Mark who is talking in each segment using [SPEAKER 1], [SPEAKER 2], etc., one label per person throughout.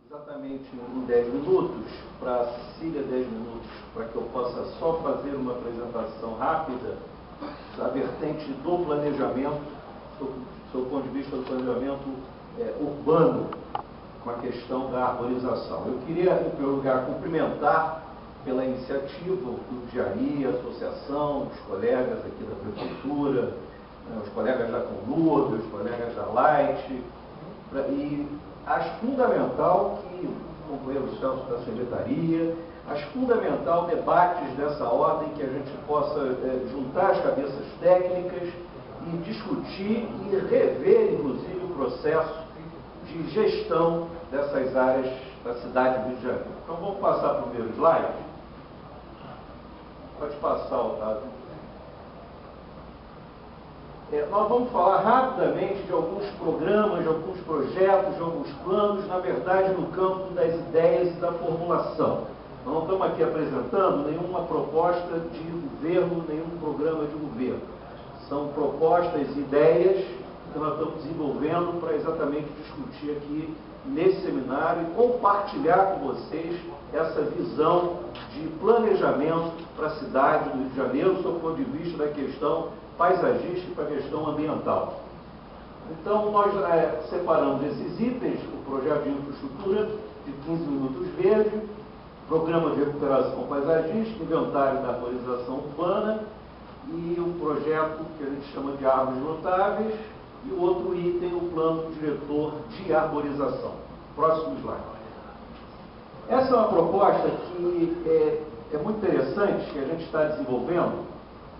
[SPEAKER 1] exatamente em 10 minutos, para a Cecília 10 minutos, para que eu possa só fazer uma apresentação rápida da vertente do planejamento, do seu ponto de vista do planejamento urbano, com a questão da arborização. Eu queria, em primeiro lugar, cumprimentar pela iniciativa o Clube de Ari, a associação, os colegas aqui da Prefeitura, os colegas da Conurb, os colegas da Light, e acho fundamental que o companheiro Celso da Secretaria, acho fundamental debates dessa ordem, que a gente possa juntar as cabeças técnicas e discutir e rever, inclusive, o processo de gestão dessas áreas da cidade do Rio de Janeiro. Então vamos passar para o primeiro slide. Pode passar, Otávio. Nós vamos falar rapidamente de alguns programas, de alguns projetos, de alguns planos, na verdade, no campo das ideias e da formulação. Nós não estamos aqui apresentando nenhuma proposta de governo, nenhum programa de governo. São propostas e ideias que nós estamos desenvolvendo para exatamente discutir aqui nesse seminário e compartilhar com vocês essa visão de planejamento para a cidade do Rio de Janeiro, do ponto de vista da questão paisagística e para a questão ambiental. Então, nós separamos esses itens: o projeto de infraestrutura de 15 minutos verde, programa de recuperação paisagística, inventário da arborização urbana e o projeto que a gente chama de árvores notáveis, e o outro item, o plano diretor de arborização. Próximo slide. Essa é uma proposta que é muito interessante, que a gente está desenvolvendo,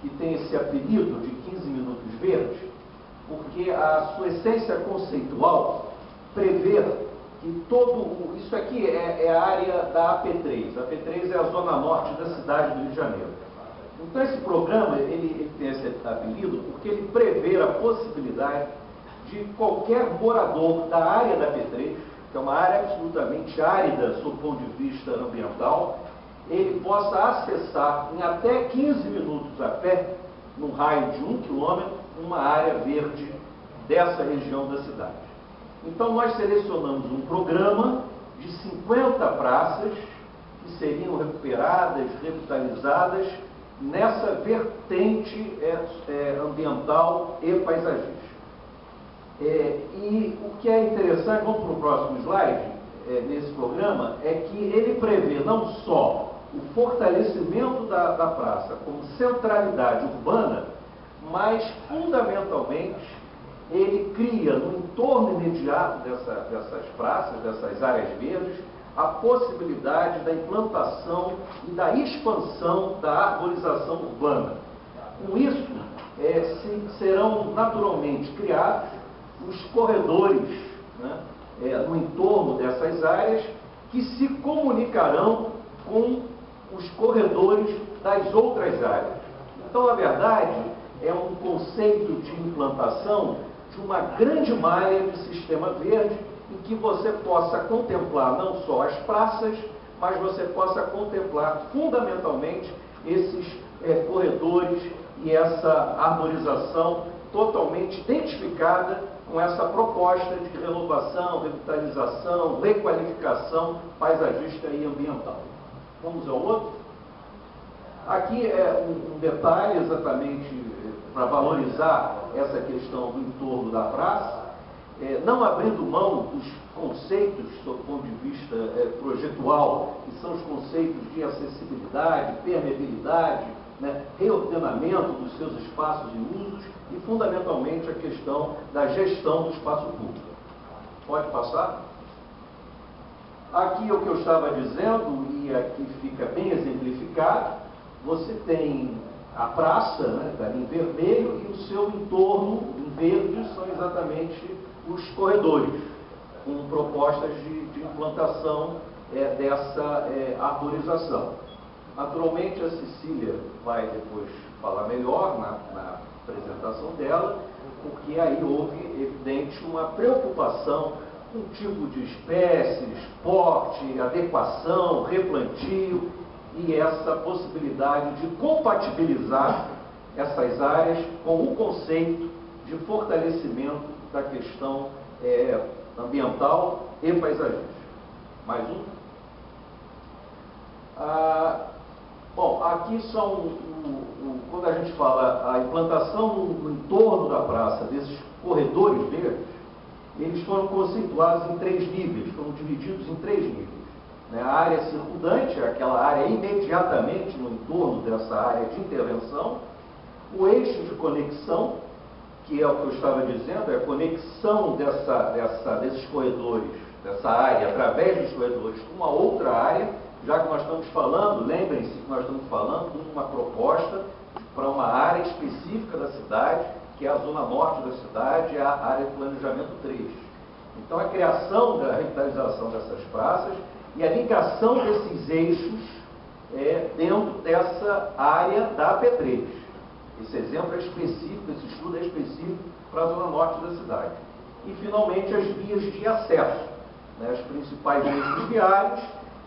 [SPEAKER 1] que tem esse apelido de 15 minutos verde, porque a sua essência conceitual prevê que isso aqui é a área da AP3. A AP3 é a zona norte da cidade do Rio de Janeiro. Então esse programa, ele tem esse apelido porque ele prevê a possibilidade de qualquer morador da área da AP3, que é uma área absolutamente árida, sob o ponto de vista ambiental, ele possa acessar em até 15 minutos a pé, num raio de 1 quilômetro, uma área verde dessa região da cidade. Então nós selecionamos um programa de 50 praças que seriam recuperadas, revitalizadas, nessa vertente ambiental e paisagística. E o que é interessante, vamos para o próximo slide, nesse programa, é que ele prevê não só o fortalecimento da praça como centralidade urbana, mas, fundamentalmente, ele cria no entorno imediato dessas praças, dessas áreas verdes, a possibilidade da implantação e da expansão da arborização urbana. Com isso, serão naturalmente criados os corredores, né, no entorno dessas áreas, que se comunicarão com os corredores das outras áreas. Então, na verdade, é um conceito de implantação de uma grande malha de sistema verde, em que você possa contemplar não só as praças, mas você possa contemplar fundamentalmente esses corredores e essa arborização totalmente identificada com essa proposta de renovação, revitalização, requalificação paisagística e ambiental. Vamos ao outro? Aqui é um detalhe exatamente para valorizar essa questão do entorno da praça, não abrindo mão dos conceitos, do ponto de vista projetual, que são os conceitos de acessibilidade, permeabilidade, né, reordenamento dos seus espaços e usos e, fundamentalmente, a questão da gestão do espaço público. Pode passar? Aqui é o que eu estava dizendo, e aqui fica bem exemplificado. Você tem a praça, né, ali em vermelho, e o seu entorno em verde são exatamente os corredores, com propostas de implantação dessa arborização. Naturalmente, a Cecília vai depois falar melhor na apresentação dela, porque aí houve, evidente, uma preocupação com o tipo de espécies, porte, adequação, replantio e essa possibilidade de compatibilizar essas áreas com o conceito de fortalecimento da questão ambiental e paisagística. Mais um. Bom, aqui são, quando a gente fala a implantação no entorno da praça desses corredores verdes, eles foram conceituados em 3 níveis, foram divididos em 3 níveis. Né? A área circundante, aquela área imediatamente no entorno dessa área de intervenção, o eixo de conexão, que é o que eu estava dizendo, é a conexão desses corredores, dessa área, através dos corredores, com uma outra área, já que nós estamos falando, lembrem-se que nós estamos falando de uma proposta para uma área específica da cidade, que é a zona norte da cidade, a área de planejamento 3. Então, a criação da revitalização dessas praças e a ligação desses eixos dentro dessa área da AP3. Esse exemplo é específico, esse estudo é específico para a zona norte da cidade. E, finalmente, as vias de acesso, né, as principais eixos viários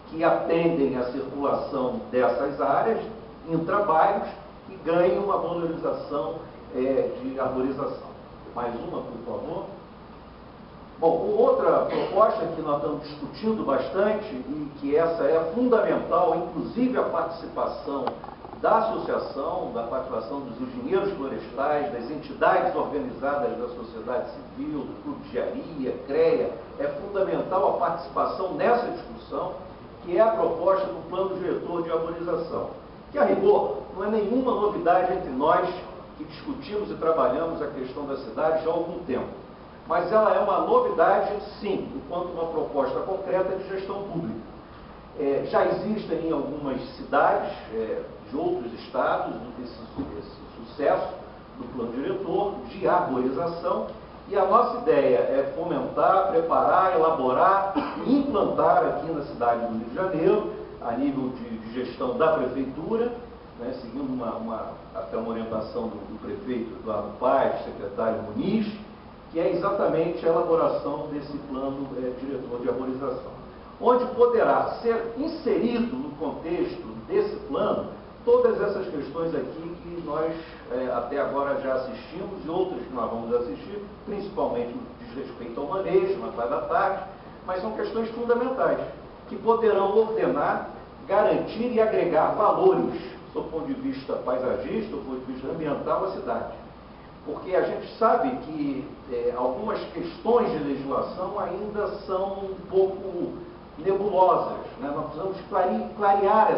[SPEAKER 1] que atendem à circulação dessas áreas, intrabairros, e ganham uma valorização de arborização. Mais uma, por favor. Bom, outra proposta que nós estamos discutindo bastante, e que essa é fundamental, inclusive a participação da associação, da participação dos engenheiros florestais, das entidades organizadas da sociedade civil, do Clube de Engenharia, CREA, é fundamental a participação nessa discussão, que é a proposta do Plano Diretor de Arborização, que, a rigor, não é nenhuma novidade entre nós que discutimos e trabalhamos a questão da cidade já há algum tempo. Mas ela é uma novidade, sim, enquanto uma proposta concreta de gestão pública. Já existem em algumas cidades de outros estados esse sucesso do plano diretor de arborização, e a nossa ideia é fomentar, preparar, elaborar e implantar aqui na cidade do Rio de Janeiro, a nível de gestão da prefeitura, né, seguindo até uma orientação do prefeito Eduardo Paes, secretário Muniz, que é exatamente a elaboração desse plano diretor de arborização, onde poderá ser inserido no contexto desse plano todas essas questões aqui que nós até agora já assistimos e outras que nós vamos assistir, principalmente no que diz respeito ao manejo, na parte da tarde, mas são questões fundamentais, que poderão ordenar, garantir e agregar valores, do ponto de vista paisagista, do ponto de vista ambiental, à cidade. Porque a gente sabe que algumas questões de legislação ainda são um pouco nebulosas, né? Nós precisamos clarear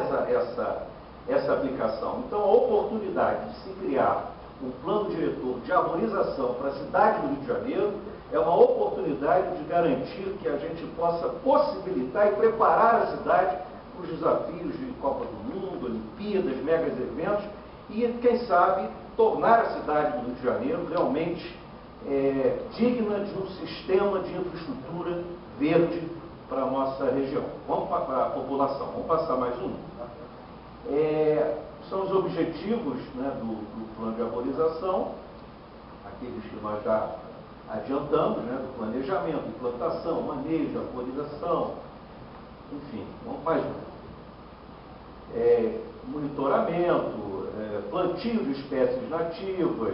[SPEAKER 1] essa aplicação. Então, a oportunidade de se criar um plano diretor de arborização para a cidade do Rio de Janeiro é uma oportunidade de garantir que a gente possa possibilitar e preparar a cidade para os desafios de Copa do Mundo, Olimpíadas, megas eventos e, quem sabe, tornar a cidade do Rio de Janeiro realmente digna de um sistema de infraestrutura verde para a nossa região. Vamos para a população. Vamos passar mais um. São os objetivos, né, do plano de arborização, aqueles que nós já adiantamos, né, do planejamento, implantação, manejo, arborização, enfim, vamos mais um. Monitoramento, plantio de espécies nativas,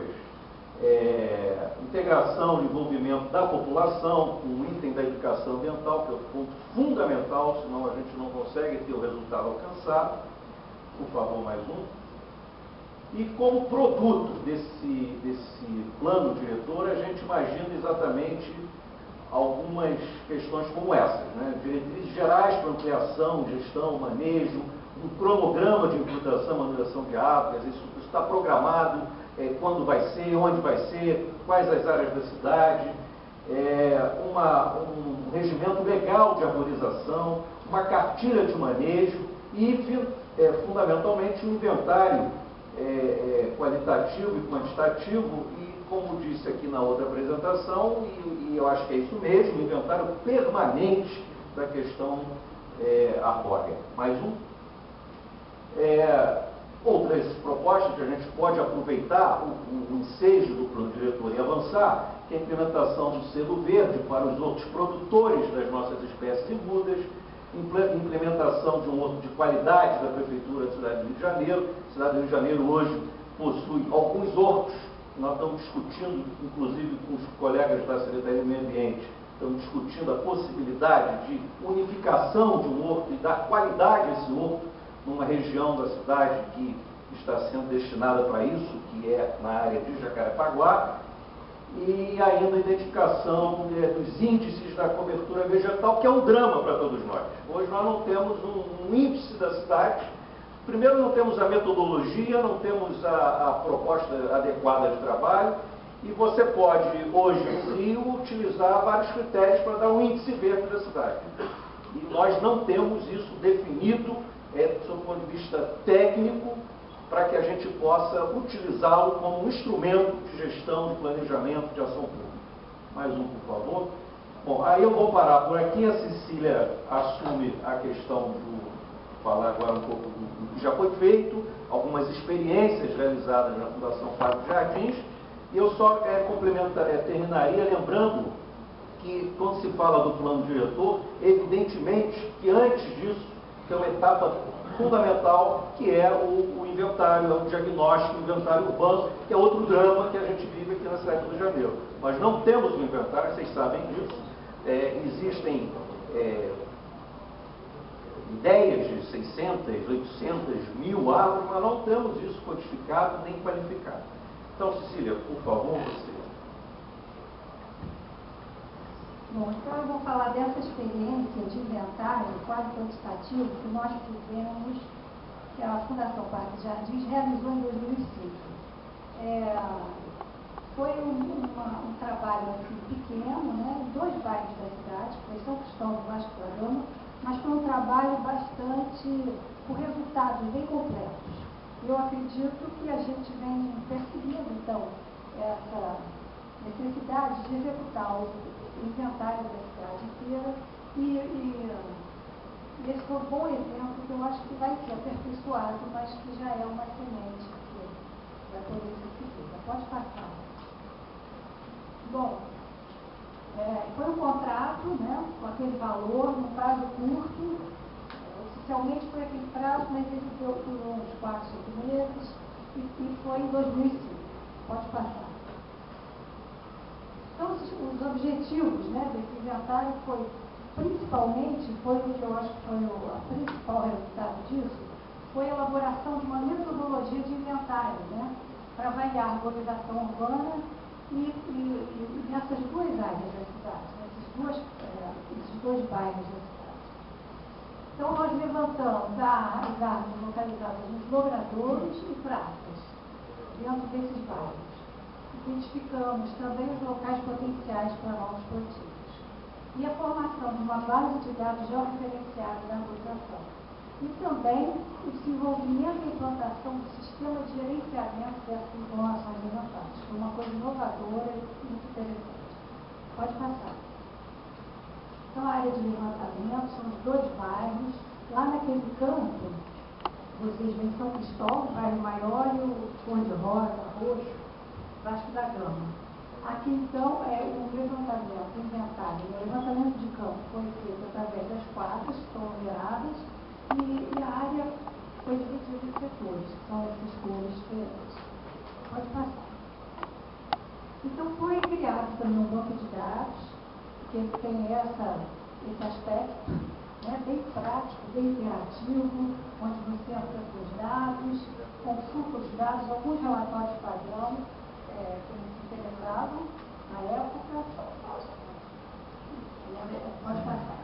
[SPEAKER 1] integração e envolvimento da população com o item da educação ambiental, que é o ponto fundamental, senão a gente não consegue ter o resultado alcançado. Por favor, mais um. E como produto desse plano diretor, a gente imagina exatamente algumas questões como essas, né? Diretrizes gerais para ampliação, gestão, manejo, um cronograma de implantação e manutenção de árvores, isso está programado, quando vai ser, onde vai ser, quais as áreas da cidade, um regimento legal de arborização, uma cartilha de manejo e, fundamentalmente, um inventário qualitativo e quantitativo e, como disse aqui na outra apresentação, e eu acho que é isso mesmo, um inventário permanente da questão arbórea. Mais um. Outras propostas que a gente pode aproveitar o ensejo do plano diretor e avançar, que é a implementação do selo verde para os outros produtores das nossas espécies mudas, implementação de um horto de qualidade da Prefeitura da cidade do Rio de Janeiro. A cidade do Rio de Janeiro hoje possui alguns hortos, que nós estamos discutindo, inclusive com os colegas da Secretaria do Meio Ambiente, estão discutindo a possibilidade de unificação de um horto e dar qualidade a esse horto numa região da cidade que está sendo destinada para isso, que é na área de Jacarepaguá, e ainda a identificação dos índices da cobertura vegetal, que é um drama para todos nós. Hoje nós não temos um índice da cidade. Primeiro, não temos a metodologia, não temos a proposta adequada de trabalho, e você pode, hoje no Rio, utilizar vários critérios para dar um índice verde da cidade. E nós não temos isso definido, sob o ponto de vista técnico, para que a gente possa utilizá-lo como um instrumento de gestão, de planejamento, de ação pública. Mais um, por favor. Bom, aí eu vou parar por aqui. A Cecília assume a questão falar agora um pouco do que já foi feito, algumas experiências realizadas na Fundação Fábio Jardins, e eu só terminaria lembrando que, quando se fala do plano diretor, evidentemente que antes disso tem uma etapa fundamental, que é o inventário, o diagnóstico, o inventário urbano, que é outro drama que a gente vive aqui na cidade do Rio de Janeiro. Nós não temos um inventário, vocês sabem disso. Existem ideias de 600, 800, 1000 árvores, mas não temos isso codificado nem qualificado. Então, Cecília, por favor, você.
[SPEAKER 2] Bom, então eu vou falar dessa experiência de inventário quase quantitativo que nós fizemos, que a Fundação Parque Jardins realizou em 2005. Foi um trabalho assim, pequeno, né, em 2 bairros da cidade, foi São Cristóvão e Vasco da Gama, mas foi um trabalho bastante, com resultados bem completos. Eu acredito que a gente vem percebendo, então, essa necessidade de executar o inventário da cidade inteira e esse foi um bom exemplo que eu acho que vai ser aperfeiçoado, mas que já é uma semente que vai poder ser seguida. Pode passar. Bom, foi um contrato, né, com aquele valor, num prazo curto. Oficialmente foi aquele prazo, mas ele durou uns 4, 5 meses e foi em 2005. Pode passar. Então, os objetivos, né, desse inventário principalmente, foi o que eu acho que foi o principal resultado disso, foi a elaboração de uma metodologia de inventário, né, para avaliar a arborização urbana e nessas 2 áreas da cidade, esses 2 bairros da cidade. Então, nós levantamos as árvores localizadas nos logradouros e praças, dentro desses bairros. Identificamos também os locais potenciais para novos plantios. E a formação de uma base de dados georreferenciada da arborização. E também o desenvolvimento e implantação do sistema de gerenciamento dessas informações levantadas. Foi uma coisa inovadora e muito interessante. Pode passar. Então, a área de levantamento são os 2 bairros. Lá naquele campo, vocês veem São Cristóvão, o bairro maior, e o cor-de-rosa, roxo, Vasco da Gama. Aqui, então, é o levantamento, o inventário. O levantamento de campo foi feito através das quadras, que estão numeradas, e a área foi dividida em setores, que são essas cores diferentes. Pode passar. Então, foi criado também um banco de dados, que tem esse aspecto, né, bem prático, bem interativo, onde você entra com os dados, consulta os dados, alguns relatórios padrão, que se interessavam na época. Pode passar.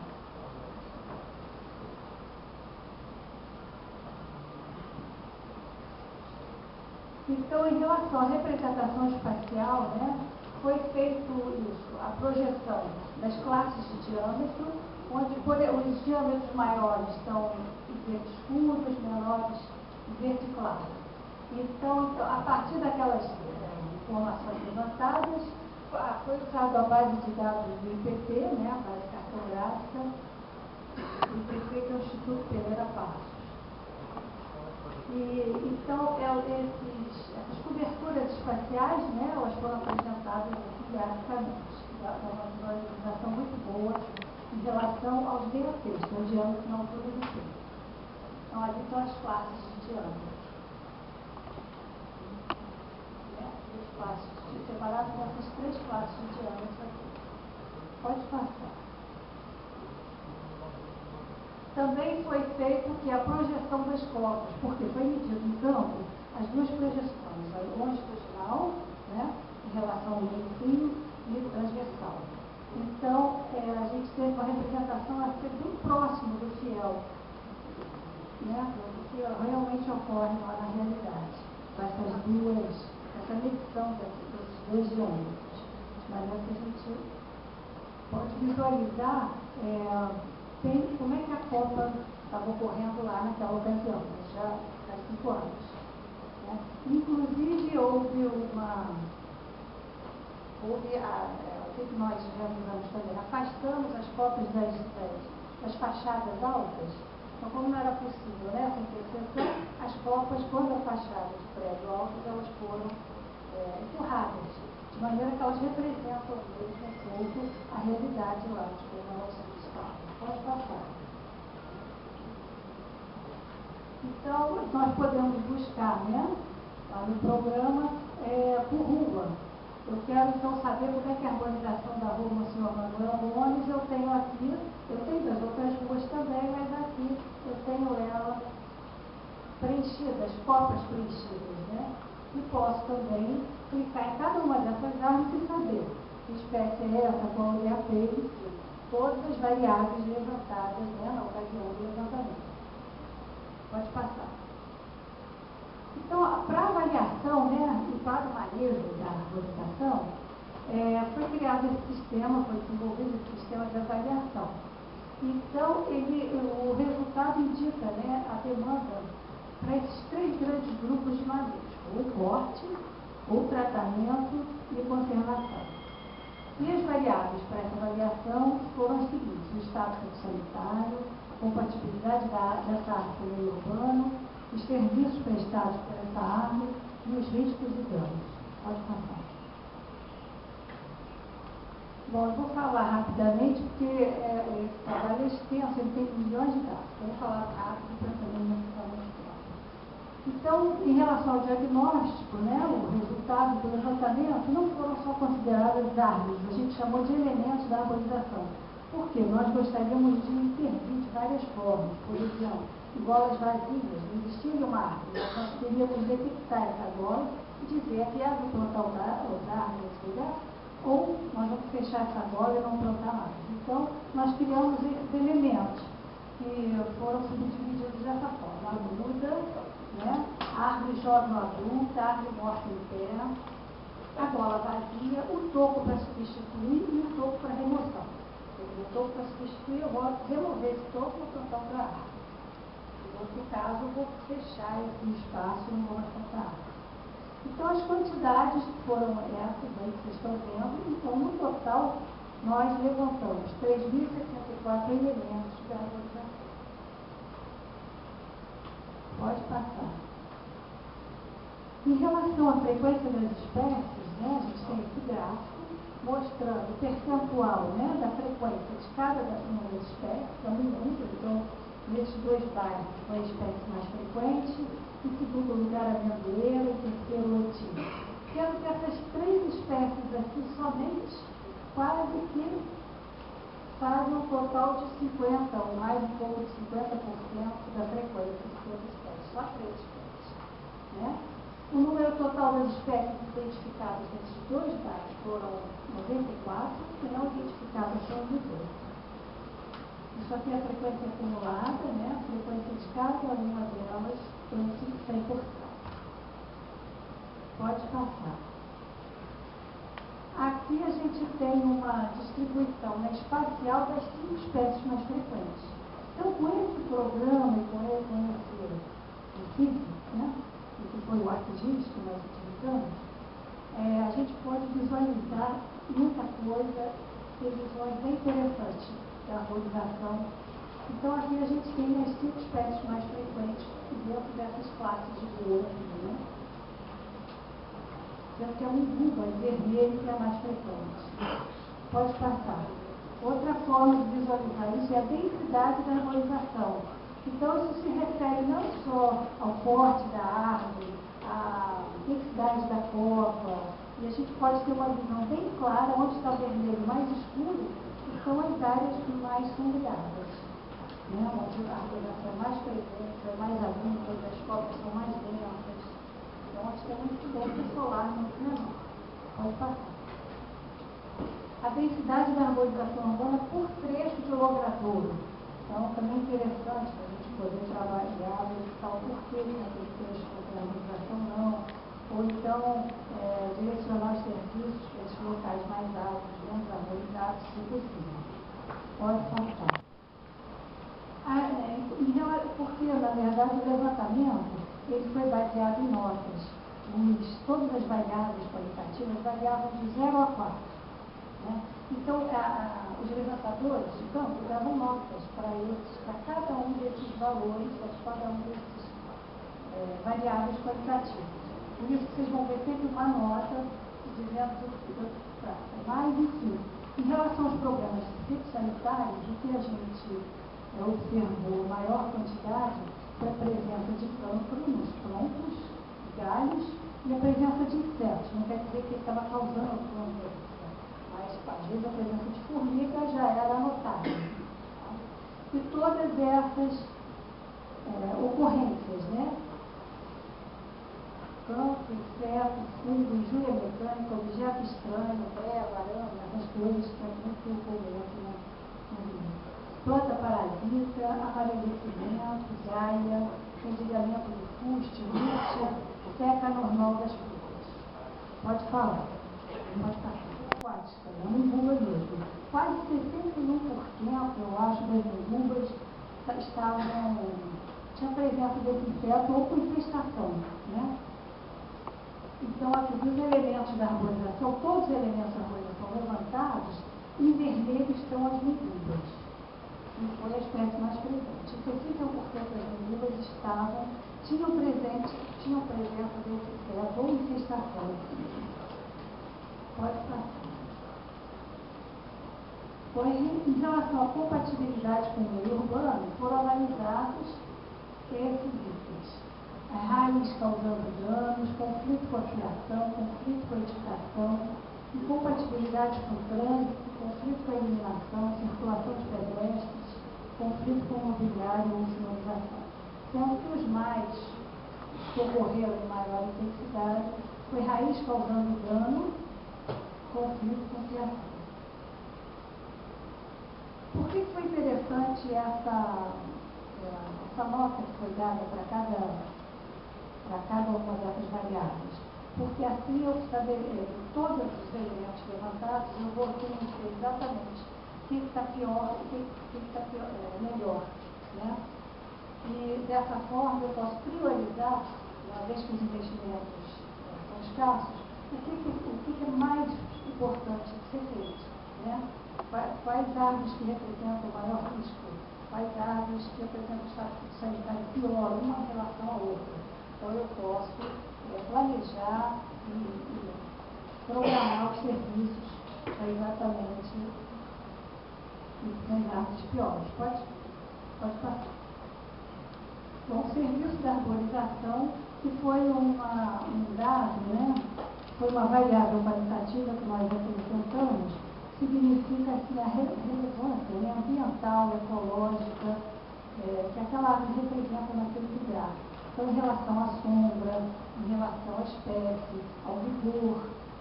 [SPEAKER 2] Então, em relação à representação espacial, né, foi feito isso, a projeção das classes de diâmetro, onde os diâmetros maiores estão em verde escuro, os menores em verde claro. Então, a partir daquelas informações levantadas, foi usada a base de dados do IPT, né, a base cartográfica, do IPT, que é o Instituto Pereira Passos. Então, essas coberturas espaciais, né, elas foram apresentadas aqui graficamente, dá uma visualização muito boa em relação aos DATs, que é o diâmetro na altura do peito. Então, ali estão as classes de diâmetro. Separadas nessas 3 classes de diâmetro aqui. Pode passar. Também foi feito que a projeção das copas, porque foi medido em campo as duas projeções, a longitudinal, né, em relação ao meio fio, e transversal. Então, a gente teve uma representação a ser bem próximo do fiel, né, do que realmente ocorre lá na realidade, com essa medição desses dois diâmetros, de maneira que a gente pode visualizar como é que a Copa estava ocorrendo lá naquela ocasião, já há 5 anos. Né? Inclusive, o que nós realizamos também, afastamos as copas das fachadas altas. Então, como não era possível, né, essa interseção, as copas, quando afastadas do prédio alto, elas foram empurradas, de maneira que elas representam mesmo um pouco a realidade lá de como elas estão. Pode passar. Então, nós podemos buscar, né, lá no programa, por rua. Eu quero, então, saber como é que é a harmonização da rua Monsenhor Manuel Gomes. Eu tenho aqui, eu tenho das outras ruas também, mas aqui eu tenho ela preenchida, as copas preenchidas, né? E posso também clicar em cada uma dessas árvores e saber que espécie é essa, qual é a pele, todas as variáveis levantadas, né, na ocasião do levantamento. Pode passar. Então, para avaliação, né, e para o manejo da arborização, foi criado esse sistema, foi desenvolvido esse sistema de avaliação. Então, o resultado indica, né, a demanda para esses 3 grandes grupos de manejo: ou corte, ou tratamento e conservação. E as variáveis para essa avaliação foram as seguintes: o estado sanitário, a compatibilidade dessa árvore com o meio urbano, os serviços prestados por essa árvore e os riscos e danos. Pode passar. Bom, eu vou falar rapidamente, porque esse trabalho é extenso, ele tem milhões de dados. Vou falar rápido para também não ficar muito tempo. Então, em relação ao diagnóstico, né, o resultado do levantamento não foram só consideradas árvores, a gente chamou de elementos da arborização. Por quê? Nós gostaríamos de intervir de várias formas. Por exemplo, em golas vazias, não existiria uma árvore, nós teríamos detectar essa gola e dizer que é do plantar outra árvore nesse lugar, ou nós vamos fechar essa gola e não plantar mais. Então, nós criamos esses elementos que foram subdivididos dessa forma: a muda, né, a árvore jovem ou adulta, a árvore morta em pé, a gola vazia, o toco para substituir e o toco para remoção. O toco para substituir, eu vou remover esse toco e vou plantar outra árvore. Em outro caso, eu vou fechar esse espaço e não vou mais plantar árvore. Então, as quantidades foram essas aí que vocês estão vendo. Então, no total, nós levantamos 3.064 elementos de arborização. Pode passar. Em relação à frequência das espécies, né, a gente tem esse gráfico mostrando o percentual, né, da frequência de cada uma das espécies, que é um número. Então, nesses 2 bairros foi a espécie mais frequente, em segundo lugar a amendoeira, em terceiro o oitinho. Sendo que essas 3 espécies aqui somente quase que fazem um total de 50%, ou mais um pouco de 50% da frequência de todas as espécies, só 3 espécies. Né? O número total das espécies identificadas nesses 2 bairros foram 94, e não identificadas foram 18. Isso aqui é a frequência acumulada, né? A frequência de cada uma delas foi 100%. Pode passar. Aqui a gente tem uma distribuição, né, espacial das 5 espécies mais frequentes. Então, com esse programa e com esse princípio, né, que foi o ArcGIS que nós utilizamos, a gente pode visualizar muita coisa, ter visões bem interessantes da arborização. Então, aqui a gente tem as 5 espécies mais frequentes dentro dessas classes de cor, né? Sendo que é um umbu em vermelho que é mais frequente. Pode passar. Outra forma de visualizar isso é a densidade da arborização. Então, isso se refere não só ao porte da árvore, à densidade da copa, e a gente pode ter uma visão bem clara onde está o vermelho mais escuro, são as áreas mais sombreadas, né? Onde a arborização é mais presente, é mais aguda, as copas são mais densas, então onde tem uma incidência solar muito menor. Pode passar. A densidade da arborização urbana por trecho de logradouro. Então, também é interessante para a gente poder trabalhar, verificar o porquê naquele trecho não tem arborização não, ou então direcionar os serviços para esses locais mais altos, menos arborizados, se possível. Pode passar. Porque, na verdade, o levantamento ele foi baseado em notas. Todas as variáveis qualitativas variavam de 0 a 4. Né? Então, os levantadores de campo davam notas para cada um desses valores, para cada um desses variáveis qualitativos. Por isso que vocês vão ver sempre uma nota dizendo mais e 5. Em relação aos problemas fitossanitários, o que a gente observou maior quantidade foi a presença de cancro nos troncos, galhos e a presença de insetos. Não quer dizer que ele estava causando cancro, mas às vezes a presença de formiga já era notável. Tá? E todas essas ocorrências, né? Cancro, inseto, fungo, injúria mecânica, objeto estranho, breva, arame, essas coisas que é muito comum aqui no Rio. Planta parasita, amarelecimento, gaia, endigamento do fuste, rústia, seca normal das frutas. Pode falar. Pode passar. Aquática, é uma umbuba mesmo. Quase 61%, eu acho, das umbubas tinha presença desse inseto ou com infestação, né? Então, aqui dos elementos da arborização, todos os elementos da arborização levantados, em vermelho estão as medusas. E foi a espécie mais presente. 61% das medusas tinham presença desse inseto ou infestação. Pode passar. Em relação à compatibilidade com o meio urbano, foram analisados esses itens. A raiz causando danos, conflito com a fiação, conflito com a edificação, incompatibilidade com o trânsito, conflito com a iluminação, circulação de pedestres, conflito com o mobiliário ou sinalização. Sendo que os mais que ocorreram em maior intensidade foi raiz causando dano, conflito com fiação. Por que foi interessante essa nota que foi dada para cada uma dessas variáveis? Porque assim todos os elementos levantados, eu vou conhecer exatamente o que está pior e o que está melhor. Né? E dessa forma eu posso priorizar, uma vez que os investimentos são escassos, o que é mais importante de ser feito. Né? Quais árvores que representam o maior risco? Quais árvores que representam o estado sanitário pior, uma em relação à outra? Então eu posso planejar e programar os serviços para exatamente nas árvores piores. Pode passar. Bom, o serviço da arborização, que foi um dado, né? Foi uma variável qualitativa que nós apresentamos, significa assim, a relevância, né, ambiental, ecológica, que aquela árvore representa naquele lugar. Então, em relação à sombra, em relação à espécie, ao vigor,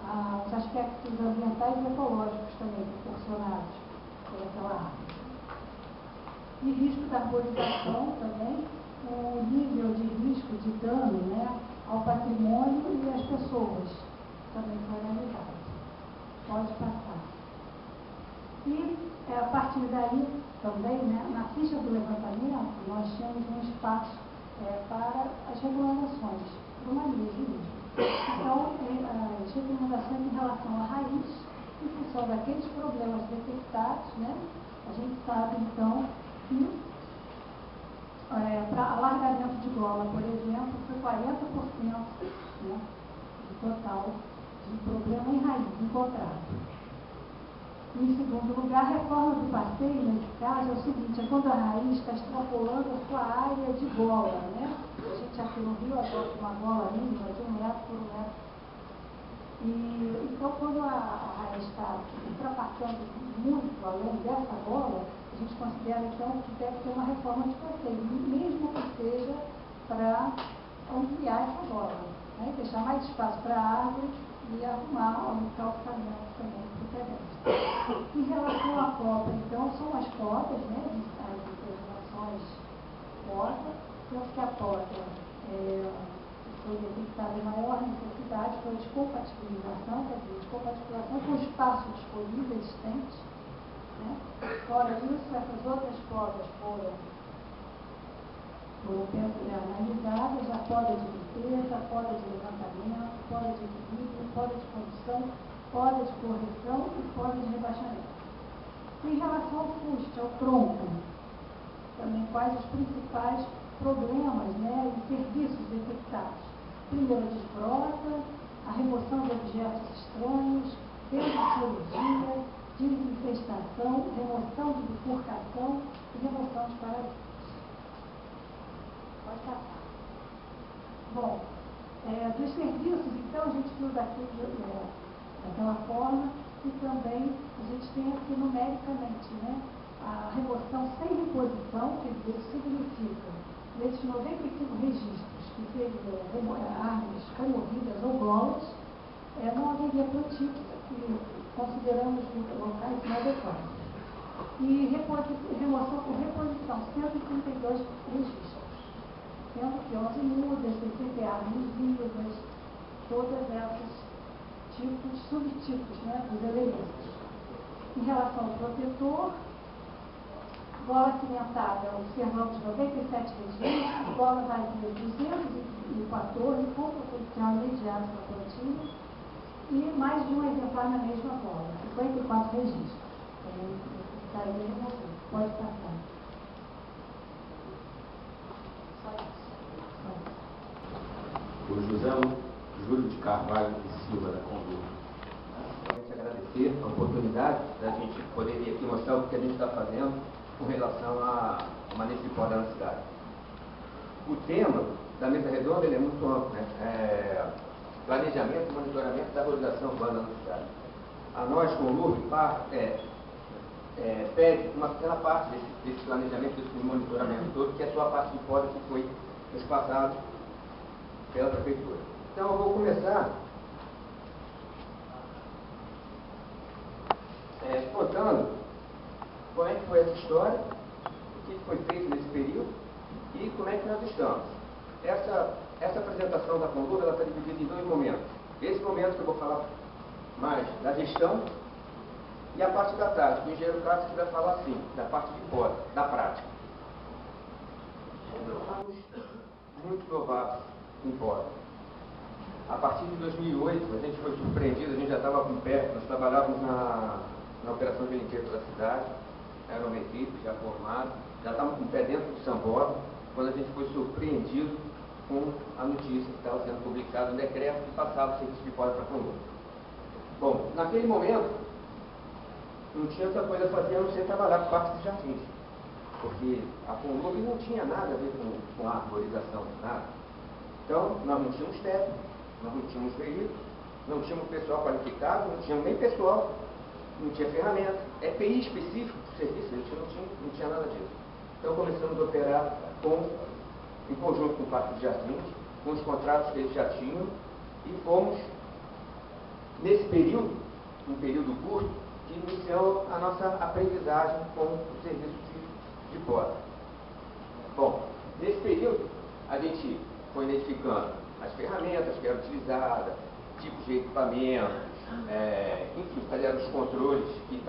[SPEAKER 2] aos aspectos ambientais e ecológicos também proporcionados por aquela árvore. E risco da arborização também, o nível de risco de dano, né, ao patrimônio e às pessoas também foi analisado. Pode passar. E a partir daí também, né, na ficha do levantamento, nós tínhamos um espaço para as recomendações do manejo mesmo. Então, as recomendações em relação à raiz, em função daqueles problemas detectados, né, a gente sabe então que para alargamento de gola, por exemplo, foi 40%, né, do total de problema em raiz encontrado. Em segundo lugar, a reforma do passeio, nesse caso, é o seguinte, é quando a raiz está extrapolando a sua área de gola, né? A gente aqui no Rio adota uma gola mínima de 1 metro por 1 metro Então, quando a área está ultrapassando muito além dessa bola, a gente considera, então, que deve ter uma reforma de passeio, mesmo que seja para ampliar essa bola, né? Deixar mais espaço para a árvore e arrumar um calçamento também para o pedestre. Em relação à cota, então, são as cotas, né, as determinações cota, sendo que a cota foi detectada a maior necessidade, foi a descompatibilização, quer dizer, descompatibilização com o espaço disponível existente, né? Fora disso, essas outras cotas foram analisadas, a poda de limpeza, a poda de levantamento, poda de equilíbrio, poda de condução, poda de correção e poda de rebaixamento. Em relação ao fuste, ao tronco, também quais os principais problemas, né, e serviços detectados. Primeiro, a desbrota, a remoção de objetos estranhos, cirurgia, desinfestação, remoção de bifurcação e remoção de parasitas. Pode passar. Bom, dos serviços, então, a gente viu daquela forma, e também a gente tem aqui numericamente, né, a remoção sem reposição, quer dizer, significa, nesses 95 registros, que seriam armas removidas ou bolas, não haveria plantio, que consideramos locais inadequados. E remoção por reposição, 132 registros, sendo que 11 mudas, 60 armas vivas, todas essas subtipos, né, dos elementos. Em relação ao protetor, bola cimentada, observamos 97 registros, bola vazia 214, com potencial imediato na plantio, e mais de um exemplar na mesma bola, 54 registros. Necessitaria remover. Pode passar. Só isso.
[SPEAKER 3] O José Júlio de Carvalho e Silva da Condor. Agradecer a oportunidade da gente poder vir aqui mostrar o que a gente está fazendo com relação a manejo de poda na cidade. O tema da mesa redonda ele é muito amplo, né? Planejamento e monitoramento da valorização urbana na cidade. A nós, com o LURB, pede uma pequena parte desse planejamento, desse monitoramento todo, que é a sua parte de poda que foi espaçado pela Prefeitura. Então, eu vou começar contando como é que foi essa história, o que foi feito nesse período e como é que nós estamos. Essa apresentação da Condor ela está dividida em dois momentos. Esse momento que eu vou falar mais da gestão e a parte da tática. O engenheiro Cássio que vai falar assim, da parte de poda, da prática. Estamos muito provados em poda. A partir de 2008, a gente foi surpreendido, a gente já estava com pé, nós trabalhávamos na operação de limpeza da cidade, era uma equipe já formada, já estávamos com o pé dentro do Sambódromo, quando a gente foi surpreendido com a notícia que estava sendo publicado um decreto que passava o serviço de poda para a Condor. Bom, naquele momento, não tinha outra coisa a fazer a não ser trabalhar com parques e jardins, porque a Condor não tinha nada a ver com a arborização, nada. Então, nós não tínhamos técnico, nós não tínhamos veículos, não tínhamos pessoal qualificado, não tínhamos nem pessoal, não tinha ferramenta, EPI específico do serviço, a gente não tinha nada disso. Então começamos a operar em conjunto com o Parque de Jardins, com os contratos que eles já tinham, e fomos, nesse período, um período curto, que iniciou a nossa aprendizagem com o serviço de poda. Bom, nesse período, a gente foi identificando as ferramentas que eram utilizadas, tipos de equipamentos, enfim, quais eram os controles que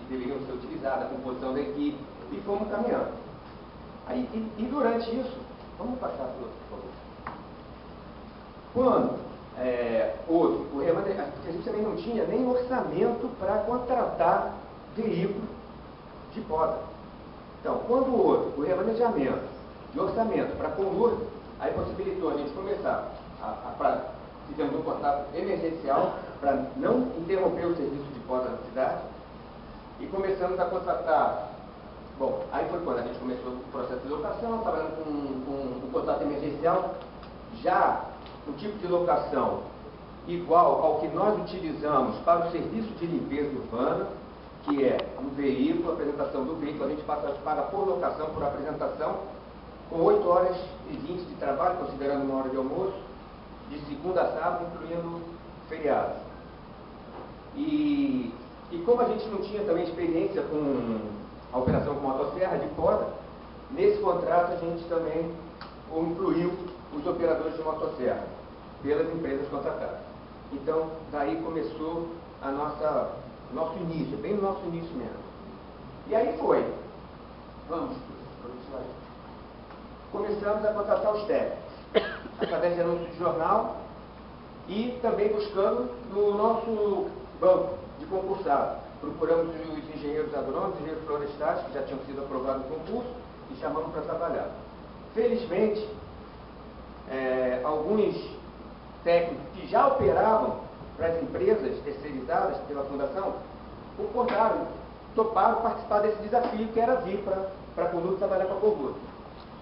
[SPEAKER 3] deveriam ser utilizados, a composição da equipe, e fomos caminhando. Aí, e durante isso, vamos passar para o outro, por favor. Quando houve o remanejamento, porque a gente também não tinha nem orçamento para contratar veículo de poda. Então, quando houve o remanejamento de orçamento para a Condor, aí possibilitou a gente começar fizemos um contato emergencial para não interromper o serviço de poda na cidade e começamos a contratar. Bom, aí foi quando a gente começou o processo de locação, trabalhando com um contato emergencial. Já o tipo de locação igual ao que nós utilizamos para o serviço de limpeza urbana, que é um veículo, a apresentação do veículo, a gente paga por locação, por apresentação, com 8 horas e 20 de trabalho, considerando uma hora de almoço, de segunda a sábado, incluindo feriados. E como a gente não tinha também experiência com a operação com motosserra de poda, nesse contrato a gente também incluiu os operadores de motosserra pelas empresas contratadas. Então, daí começou a nosso início, bem no nosso início mesmo. E aí foi. Vamos para o slide. Começamos a contratar os técnicos, através de anúncios de jornal e também buscando no nosso banco de concursados. Procuramos os engenheiros agrônomos, engenheiros florestais, que já tinham sido aprovados no concurso, e chamamos para trabalhar. Felizmente, alguns técnicos que já operavam para as empresas terceirizadas pela Fundação, concordaram, toparam participar desse desafio, que era vir para a Conduto trabalhar para a Conduto.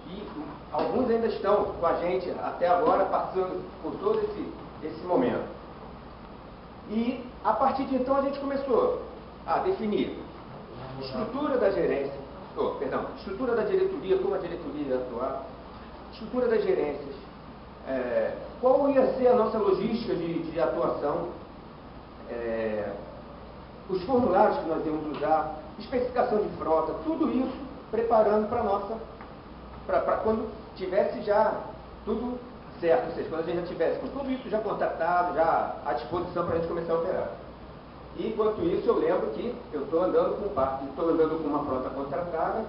[SPEAKER 3] E alguns ainda estão com a gente até agora, passando por todo esse momento. E a partir de então a gente começou a definir estrutura da gerência, estrutura da diretoria, como a diretoria ia atuar, estrutura das gerências, qual ia ser a nossa logística de atuação, os formulários que nós íamos usar, especificação de frota, tudo isso preparando para quando tivesse já tudo certo, ou seja, quando a gente já tivesse com tudo isso já contratado, já à disposição para a gente começar a operar. E enquanto isso eu lembro que eu estou andando com uma frota contratada,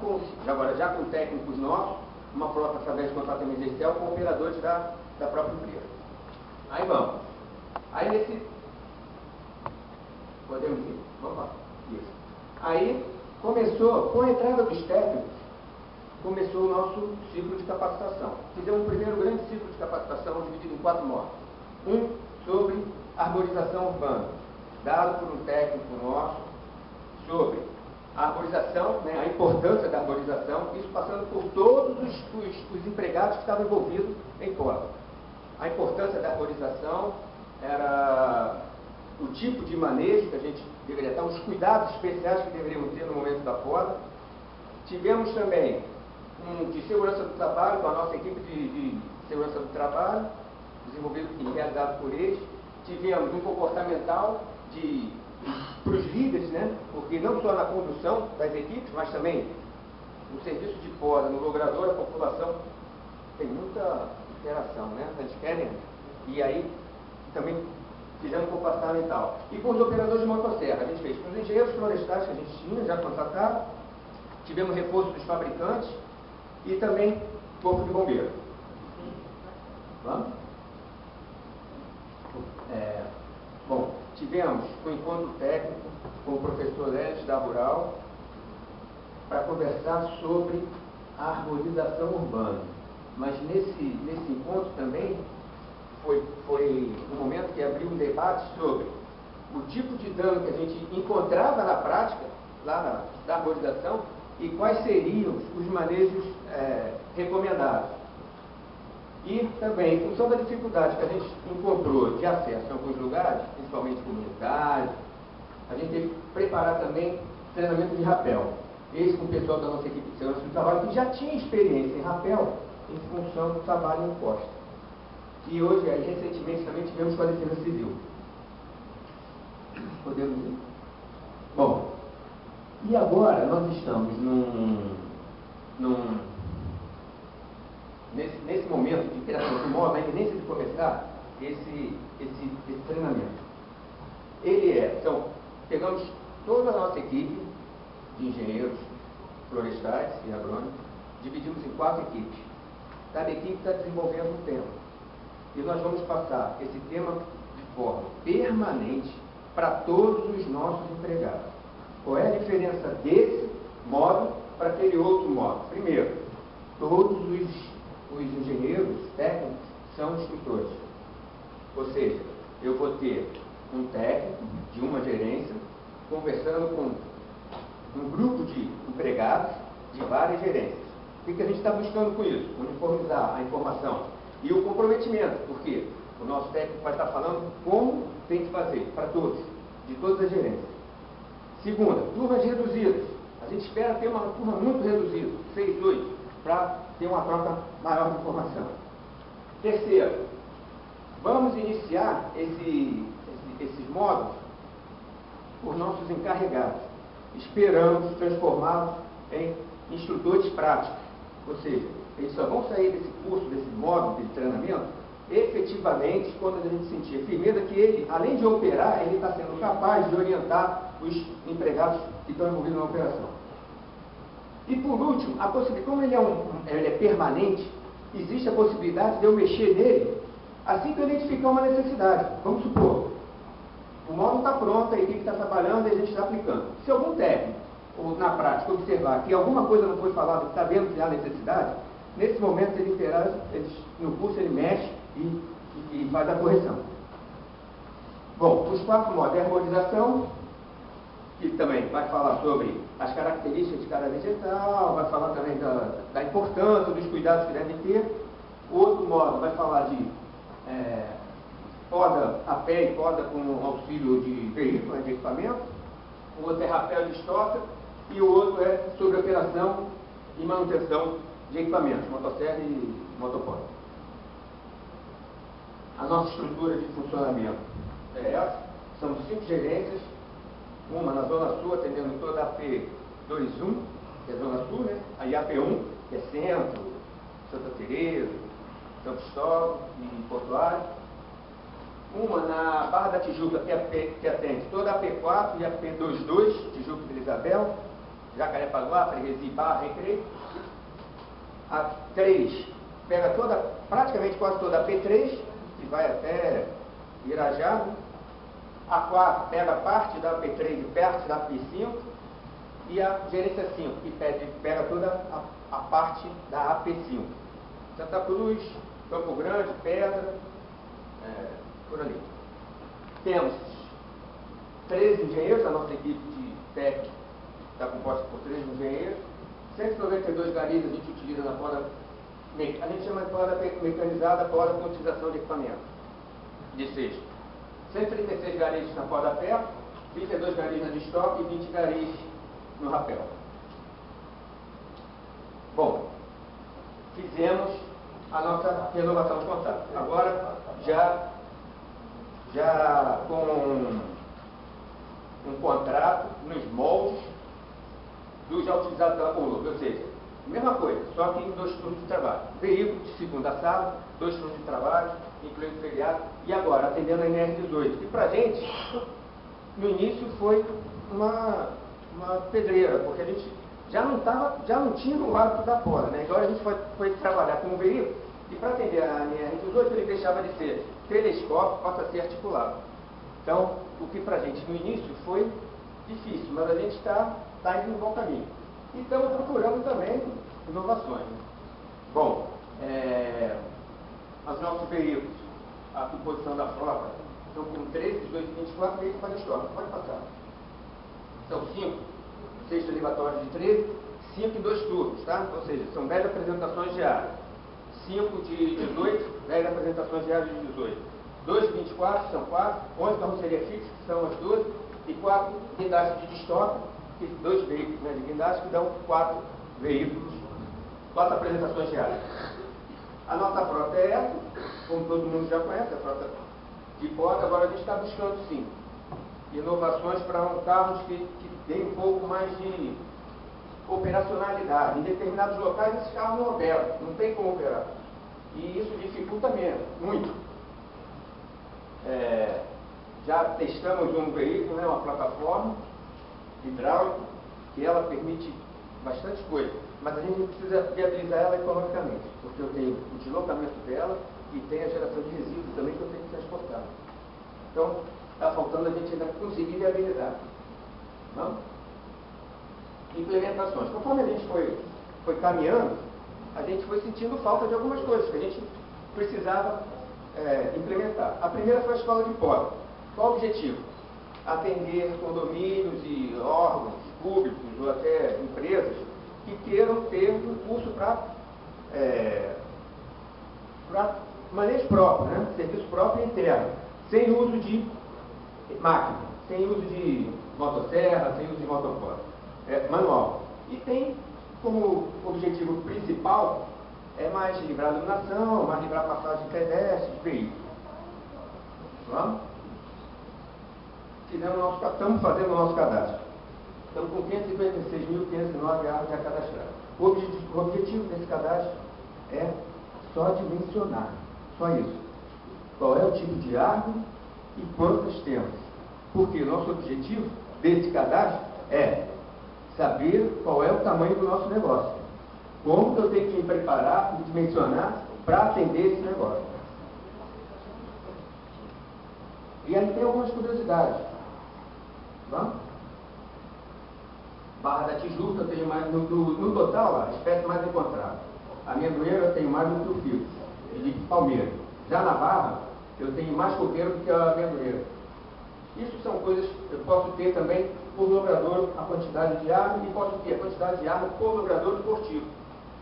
[SPEAKER 3] já com técnicos nossos, uma frota através de contrato emergencial com operadores da própria empresa. Aí vamos. Aí nesse... Podemos ir? Vamos lá. Isso. Aí começou, com a entrada dos técnicos, começou o nosso ciclo de capacitação. Fizemos um primeiro grande ciclo de capacitação dividido em 4 módulos. Um sobre arborização urbana, dado por um técnico nosso, sobre a arborização, né, a importância da arborização, isso passando por todos os empregados que estavam envolvidos em poda. A importância da arborização era o tipo de manejo que a gente deveria ter, os cuidados especiais que deveríamos ter no momento da poda. Tivemos também de segurança do trabalho, com a nossa equipe de segurança do trabalho, desenvolvido e realizado por eles. Tivemos um comportamental para os líderes, né? Porque não só na condução das equipes, mas também no serviço de poda, no logrador, a população tem muita interação, né? Eles querem, e aí também fizemos comportamental. E com os operadores de motosserra, a gente fez com os engenheiros florestais que a gente tinha, já contratado, tivemos reforço dos fabricantes e também corpo de bombeiro. Vamos? Bom, tivemos um encontro técnico com o professor Lélis da Rural para conversar sobre a arborização urbana. Mas nesse encontro também foi um momento que abriu um debate sobre o tipo de dano que a gente encontrava na prática, lá da arborização, e quais seriam os manejos recomendados. E também, em função da dificuldade que a gente encontrou de acesso a alguns lugares, principalmente comunidades, a gente teve que preparar também treinamento de rapel. Esse com o pessoal da nossa equipe de segurança do trabalho, que já tinha experiência em rapel, em função do trabalho em costa. E hoje, aí, recentemente, também tivemos com a Defesa Civil. Podemos ir? Bom, e agora nós estamos nesse momento de criação do modo, na iminência de começar esse treinamento. Pegamos toda a nossa equipe de engenheiros florestais e agrônomos, dividimos em 4 equipes. Cada equipe está desenvolvendo um tema. E nós vamos passar esse tema de forma permanente para todos os nossos empregados. Qual é a diferença desse modo para aquele outro modo? Primeiro, todos os engenheiros técnicos são instrutores. Ou seja, eu vou ter um técnico de uma gerência conversando com um grupo de empregados de várias gerências. O que a gente está buscando com isso? Uniformizar a informação e o comprometimento, porque O nosso técnico vai estar falando como tem que fazer, para todos, de todas as gerências. Segunda, turmas reduzidas. A gente espera ter uma turma muito reduzida, 6, 8, para ter uma troca maior de informação. Terceiro, vamos iniciar esses módulos por nossos encarregados. Esperamos transformá-los em instrutores práticos. Ou seja, eles só vão sair desse curso, desse módulo de treinamento, efetivamente quando a gente sentir a firmeza que ele, além de operar, ele está sendo capaz de orientar os empregados que estão envolvidos na operação. E por último, como ele é permanente, existe a possibilidade de eu mexer nele assim que eu identificar uma necessidade. Vamos supor, o módulo está pronto, a equipe está trabalhando e a gente está aplicando. Se algum técnico, ou na prática, observar que alguma coisa não foi falada, está vendo que há necessidade, nesse momento ele interage, no curso ele mexe e faz a correção. Bom, os 4 módulos, a harmonização, que também vai falar sobre as características de cada vegetal, vai falar também da importância, dos cuidados que devem ter. O outro módulo vai falar de poda a pé e poda com auxílio de veículo, de equipamento. O outro é rapel de estoca e o outro é sobre operação e manutenção de equipamentos, motosserra e motopoda. A nossa estrutura de funcionamento é essa, são 5 gerências, uma na Zona Sul, atendendo toda a AP21, que é a Zona Sul, né? A IAP1, que é Centro, Santa Teresa, Santo Cristóvão e Portuário. Uma na Barra da Tijuca, que atende toda a AP4 e a AP22, Tijuca e Vila Isabel, Jacarepaguá, Freguesia, Barra, Recreio. A 3 pega praticamente quase toda a P3, que vai até Irajá. A 4 pega parte da AP3 e parte da AP5. E a gerência 5, que pega toda a parte da AP5. Santa Cruz, Campo Grande, Pedra, por ali. Temos 13 engenheiros, a nossa equipe de técnico está composta por 13 engenheiros. 192 garis a gente utiliza na poda, a gente chama de poda mecanizada, poda com utilização de equipamento, de cesto. 136 garis na poda a pé, 22 garis na de estoque e 20 garis no rapel. Bom, fizemos a nossa renovação de contrato. Agora, já com um contrato nos moldes do já utilizado pela Colômbia, ou seja, mesma coisa, só que em 2 turnos de trabalho. Veículo de segunda a sábado, 2 turnos de trabalho, incluindo feriado, e agora atendendo a NR18. E pra gente, no início foi uma pedreira, porque a gente já não tinha o hábito da poda, né? Agora a gente foi trabalhar com o veículo, e para atender a NR18 ele deixava de ser telescópio, passa a ser articulado. Então, o que pra gente no início foi difícil, mas a gente está indo no bom caminho. E estamos procurando também inovações. Né? Bom, os nossos veículos, a composição da frota, estão com 13, 18 e 24 veículos para estoque. Pode passar. São 5, 6 elevatórios de 13, 5 em 2 turnos, tá? Ou seja, são 10 apresentações diárias. 5 de 18, 10 apresentações diárias de 18. 2 de 24 são 4, 11 carroceria fixa, que são as 12, e 4 guindastes de estoque, que 2 veículos, né, de guindaste, que dão 4 veículos, 4 apresentações diárias. A nossa frota é essa, como todo mundo já conhece, a frota de poda. Agora a gente está buscando, sim, inovações para carros que deem um pouco mais de operacionalidade. Em determinados locais esses carros não operam, não tem como operar. E isso dificulta menos, muito. Já testamos um veículo, né, uma plataforma hidráulica, que ela permite bastante coisa, mas a gente precisa viabilizar ela economicamente, porque eu tenho o deslocamento dela e tem a geração de resíduos também que eu tenho que transportar. Então, está faltando a gente ainda conseguir viabilizar. Não? Implementações. Conforme a gente foi caminhando, a gente foi sentindo falta de algumas coisas que a gente precisava implementar. A primeira foi a escola de poda. Qual o objetivo? Atender condomínios e órgãos públicos ou até empresas que queiram ter um curso para manejo próprio, né? Serviço próprio e interno, sem uso de máquina, sem uso de motosserra, sem uso de motofoto, manual. E tem como objetivo principal mais livrar a iluminação, mais livrar a passagem de pedestres, de veículos. Vamos? Estamos fazendo o nosso cadastro. Estamos com 556.509 árvores a cadastrar. O objetivo desse cadastro é só dimensionar, só isso. Qual é o tipo de árvore e quantas temos. Porque o nosso objetivo desse cadastro é saber qual é o tamanho do nosso negócio. Como que eu tenho que me preparar e dimensionar para atender esse negócio. E aí tem algumas curiosidades. Vamos? Barra da Tijuca eu tenho mais, no total, a espécie mais encontrada. A amendoeira eu tenho mais do que o fio, de palmeira. Já na Barra, eu tenho mais coqueiro do que a amendoeira. Isso são coisas, eu posso ter também por logradouro a quantidade de árvore e posso ter a quantidade de árvore por logradouro esportivo.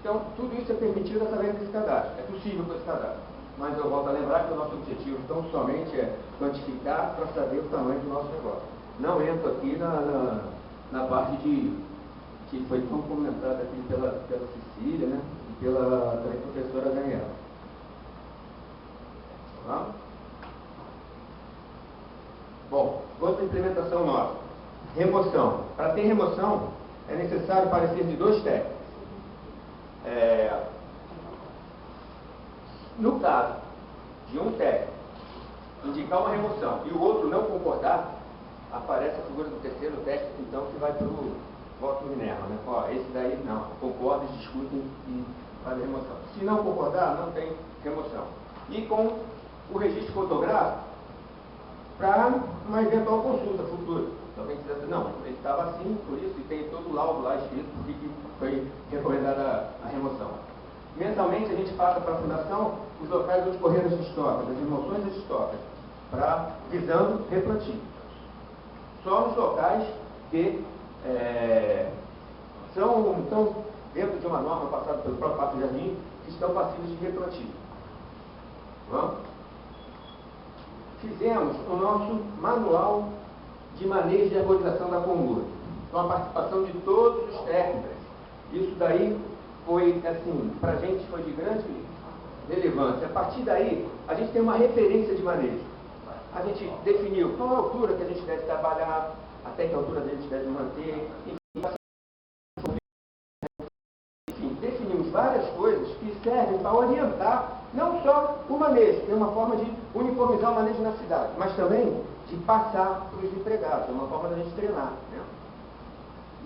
[SPEAKER 3] Então, tudo isso é permitido através desse cadastro. É possível com esse cadastro. Mas eu volto a lembrar que o nosso objetivo tão somente é quantificar para saber o tamanho do nosso negócio. Não entro aqui na parte que foi tão comentada aqui pela Cecília, né? E pela professora Daniela. Vamos? Bom, outra implementação nossa. Remoção. Para ter remoção, é necessário parecer de 2 técnicos. No caso de um técnico indicar uma remoção e o outro não concordar, aparece a figura do terceiro técnico, então, que vai para o voto Minerva, né? Ó, esse daí não, concorda, discutem e fazem remoção. Se não concordar, não tem remoção. E com o registro fotográfico para uma eventual consulta futura. Então, alguém diz assim, não, ele estava assim, por isso, e tem todo o laudo lá escrito porque foi recomendada a remoção. Mensalmente, a gente passa para a Fundação os locais onde ocorreram as estocas, as remoções das estocas, visando replantio. Só nos locais que estão dentro de uma norma passada pelo próprio Parque Jardim, que estão passíveis de replantio. Vamos? Fizemos o nosso manual de manejo de arborização da Conlura, com a participação de todos os técnicos. Isso daí foi, assim, para a gente foi de grande relevância. A partir daí, a gente tem uma referência de manejo. A gente definiu qual a altura que a gente deve trabalhar, até que altura a gente deve manter, enfim, definimos várias coisas que servem para orientar não só o manejo, tem uma forma de uniformizar o manejo na cidade, mas também de passar para os empregados, é uma forma da gente treinar. Né?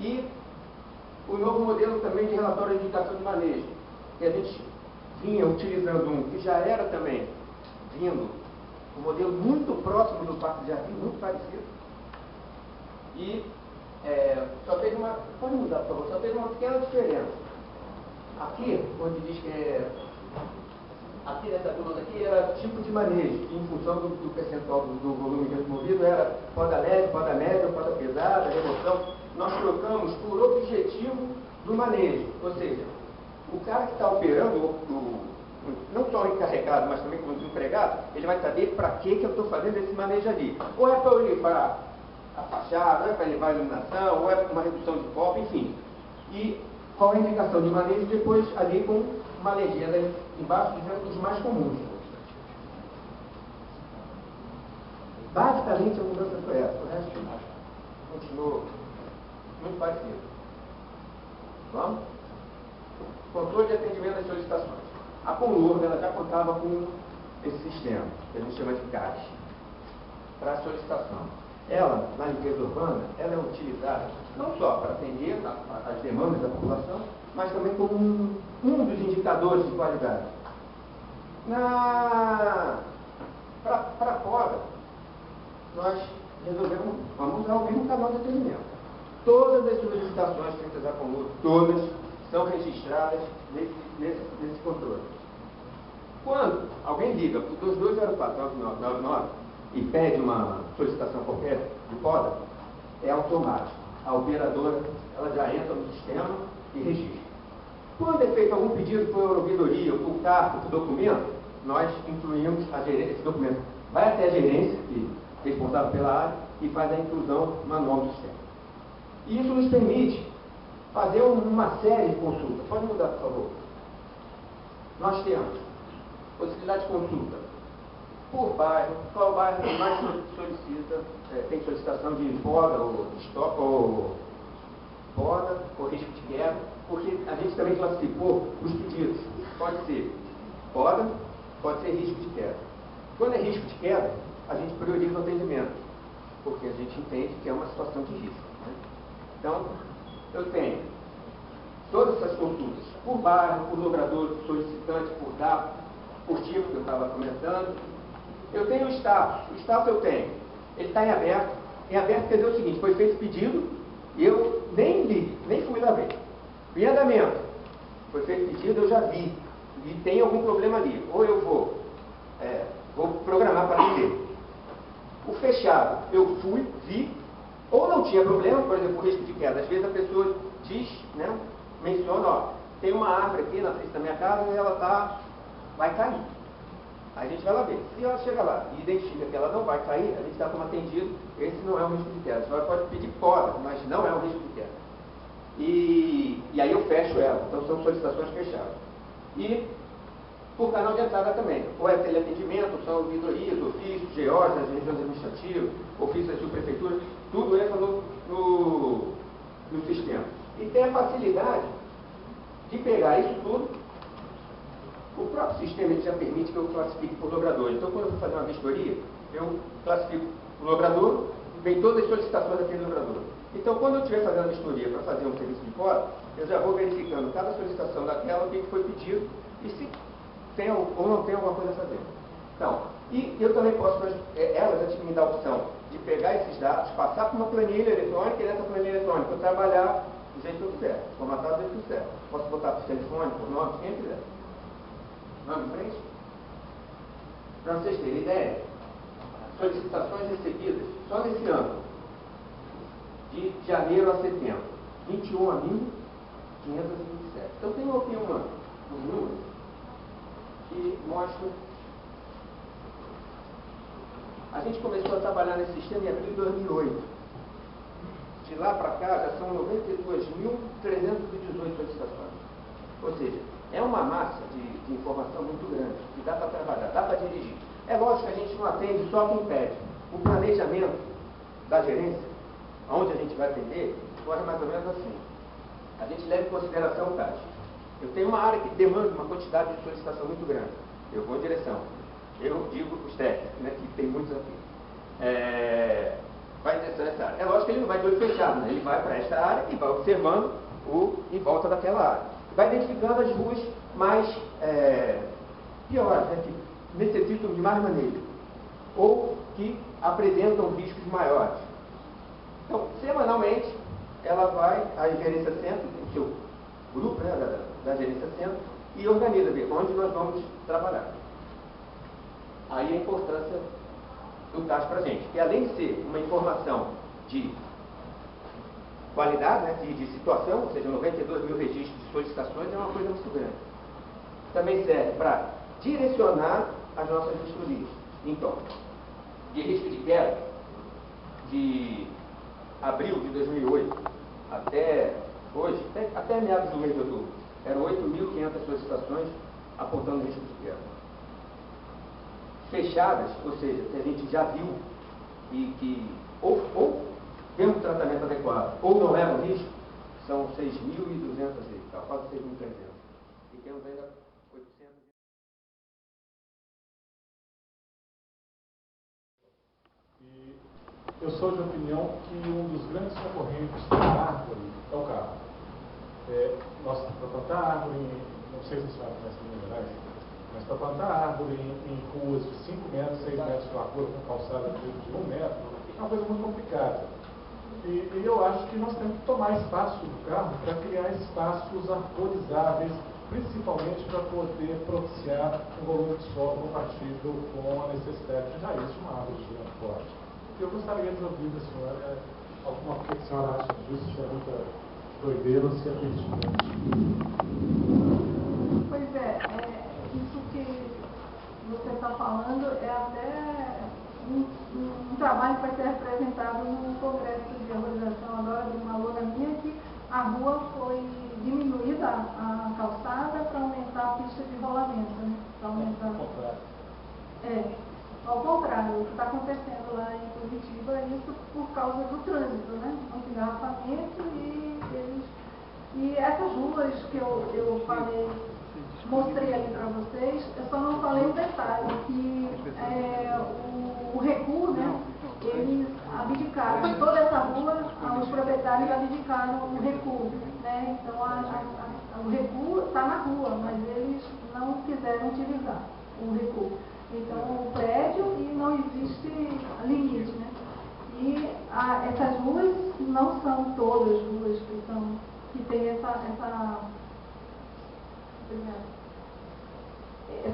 [SPEAKER 3] E o novo modelo também de relatório de indicação de manejo, que a gente vinha utilizando um que já era também vindo, um modelo muito próximo do Parque de Jardim, muito parecido, e só teve uma, pode mudar por favor, só teve uma pequena diferença. Aqui, onde diz que aqui nessa coluna aqui era tipo de manejo, que em função do percentual do volume removido era poda leve, poda média, poda pesada, remoção. Nós trocamos por objetivo do manejo, ou seja, o cara que está operando, não só o encarregado, mas também como desempregado, ele vai saber para que eu estou fazendo esse manejo ali. Ou é para eu limpar a fachada, ou é para limpar a iluminação, ou é para uma redução de copo, enfim. E qual é a indicação de manejo depois ali com uma legenda embaixo dizendo os mais comuns. Basicamente a mudança foi essa, o resto continuou muito parecido. Vamos? Controle de atendimento das solicitações. A Conlurb, ela já contava com esse sistema, que a gente chama de CAD, para solicitação. Ela, na limpeza urbana, ela é utilizada não só para atender as demandas da população, mas também como um dos indicadores de qualidade. Para fora, nós resolvemos, vamos abrir um canal de atendimento. Todas as solicitações feitas à Conlurb, todas, são registradas nesse controle. Quando alguém liga para o 2204-9999 e pede uma solicitação qualquer de poda, é automático. A operadora ela já entra no sistema e registra. Quando é feito algum pedido por ouvidoria, por carta, por documento, nós incluímos esse documento. Vai até a gerência, que é responsável pela área, e faz a inclusão manual do sistema. E isso nos permite fazer uma série de consultas. Pode mudar, por favor. Nós temos possibilidade de consulta por bairro, qual bairro que mais solicita, tem solicitação de poda ou estoque, ou poda, ou risco de queda, porque a gente também classificou os pedidos. Pode ser poda, pode ser risco de queda. Quando é risco de queda, a gente prioriza o atendimento, porque a gente entende que é uma situação de risco, né? Então, eu tenho todas essas consultas por bairro, por logrador, solicitante, por DAP, por tipo que eu estava comentando. Eu tenho o status eu tenho. Ele está em aberto. Em aberto quer dizer o seguinte: foi feito pedido e eu nem li, nem fui lá ver. Em andamento, foi feito pedido, eu já vi. E tem algum problema ali. Ou eu vou programar para atender. O fechado, eu fui, vi, ou não tinha problema, por exemplo, o risco de queda. Às vezes a pessoa diz, né, menciona, ó, tem uma árvore aqui na frente da minha casa e ela vai cair. Aí a gente vai lá ver. Se ela chega lá e identifica que ela não vai cair, a gente está como atendido, esse não é um risco de queda. A senhora pode pedir poda, mas não é um risco de queda. E aí eu fecho ela. Então são solicitações fechadas. E por canal de entrada também. Ou é teleatendimento, são ouvidorias, ofícios, GOs, das regiões administrativas, ofícios da subprefeitura, tudo entra no sistema. E tem a facilidade de pegar isso tudo. O próprio sistema já permite que eu classifique por logrador. Então, quando eu vou fazer uma vistoria, eu classifico o logrador, vem todas as solicitações daquele logrador. Então, quando eu estiver fazendo a vistoria para fazer um serviço de poda, eu já vou verificando cada solicitação daquela, o que foi pedido, e se tem ou não tem alguma coisa a fazer. Então, e eu também posso, ela já me dá a opção de pegar esses dados, passar para uma planilha eletrônica, e nessa planilha eletrônica eu trabalhar do jeito que eu quiser, formatado do jeito que eu quiser. Posso botar por telefone, por nome, quem quiser. Vamos em frente? Para vocês terem ideia, solicitações recebidas só nesse ano, de janeiro a setembro, 21.527. Então tem aqui um número que mostra. A gente começou a trabalhar nesse sistema em abril de 2008. De lá para cá já são 92.318 solicitações. Ou seja, é uma massa de informação muito grande, que dá para trabalhar, dá para dirigir. É lógico que a gente não atende só quem pede. O planejamento da gerência, onde a gente vai atender, corre mais ou menos assim. A gente leva em consideração o CAD. Eu tenho uma área que demanda uma quantidade de solicitação muito grande. Eu vou em direção. Eu digo os técnicos, né, que tem muitos aqui. Vai em direção a essa área. É lógico que ele não vai de olho fechado, né? Ele vai para esta área e vai observando em volta daquela área. Vai identificando as ruas mais piores, né, que necessitam de mais manejo, ou que apresentam riscos maiores. Então, semanalmente, ela vai, a gerência centro, o seu grupo, né, da gerência centro, e organiza, ver onde nós vamos trabalhar. Aí a importância do CAS para a gente, que além de ser uma informação de qualidade, né, de situação, ou seja, 92.000 registros de solicitações, é uma coisa muito grande. Também serve para direcionar as nossas vistorias. Então, de risco de queda, de abril de 2008 até hoje, até meados do mês de outubro, eram 8.500 solicitações apontando risco de queda. Fechadas, ou seja, que a gente já viu e que ou temos tratamento adequado ou não levam risco, são 6.200 e quase 6.300. E temos ainda 800.
[SPEAKER 4] E eu sou de opinião que um dos grandes concorrentes da árvore é o carro. Nós, para plantar árvore, não sei se a senhora conhece em Minas Gerais, mas para plantar árvore em ruas de 5 metros, 6 metros de largura, com calçada de 1 metro, é uma coisa muito complicada. E eu acho que nós temos que tomar espaço do carro para criar espaços arborizáveis, principalmente para poder propiciar um volume de solo compatível com a necessidade de raiz de uma árvore gigante forte. Eu gostaria de ouvir da senhora alguma coisa que a senhora acha disso, se é muita doideira ou se é pertinente.
[SPEAKER 2] Pois é, isso que você está falando é até um trabalho que vai ser apresentado no Congresso de Arborização agora de uma aluna minha, que a rua foi diminuída, a calçada, para aumentar a pista de rolamento, né? Para aumentar... Ao contrário, o que está acontecendo lá em Curitiba é isso por causa do trânsito, né? Um engarrafamento e essas ruas que eu falei, mostrei ali para vocês, eu só não falei um detalhe, que o recuo, né? Eles abdicaram, toda essa rua, os proprietários abdicaram o recuo, né? Então o recuo está na rua, mas eles não quiseram utilizar o recuo. Então o prédio e não existe limite, né? E essas ruas não são todas ruas que tem essa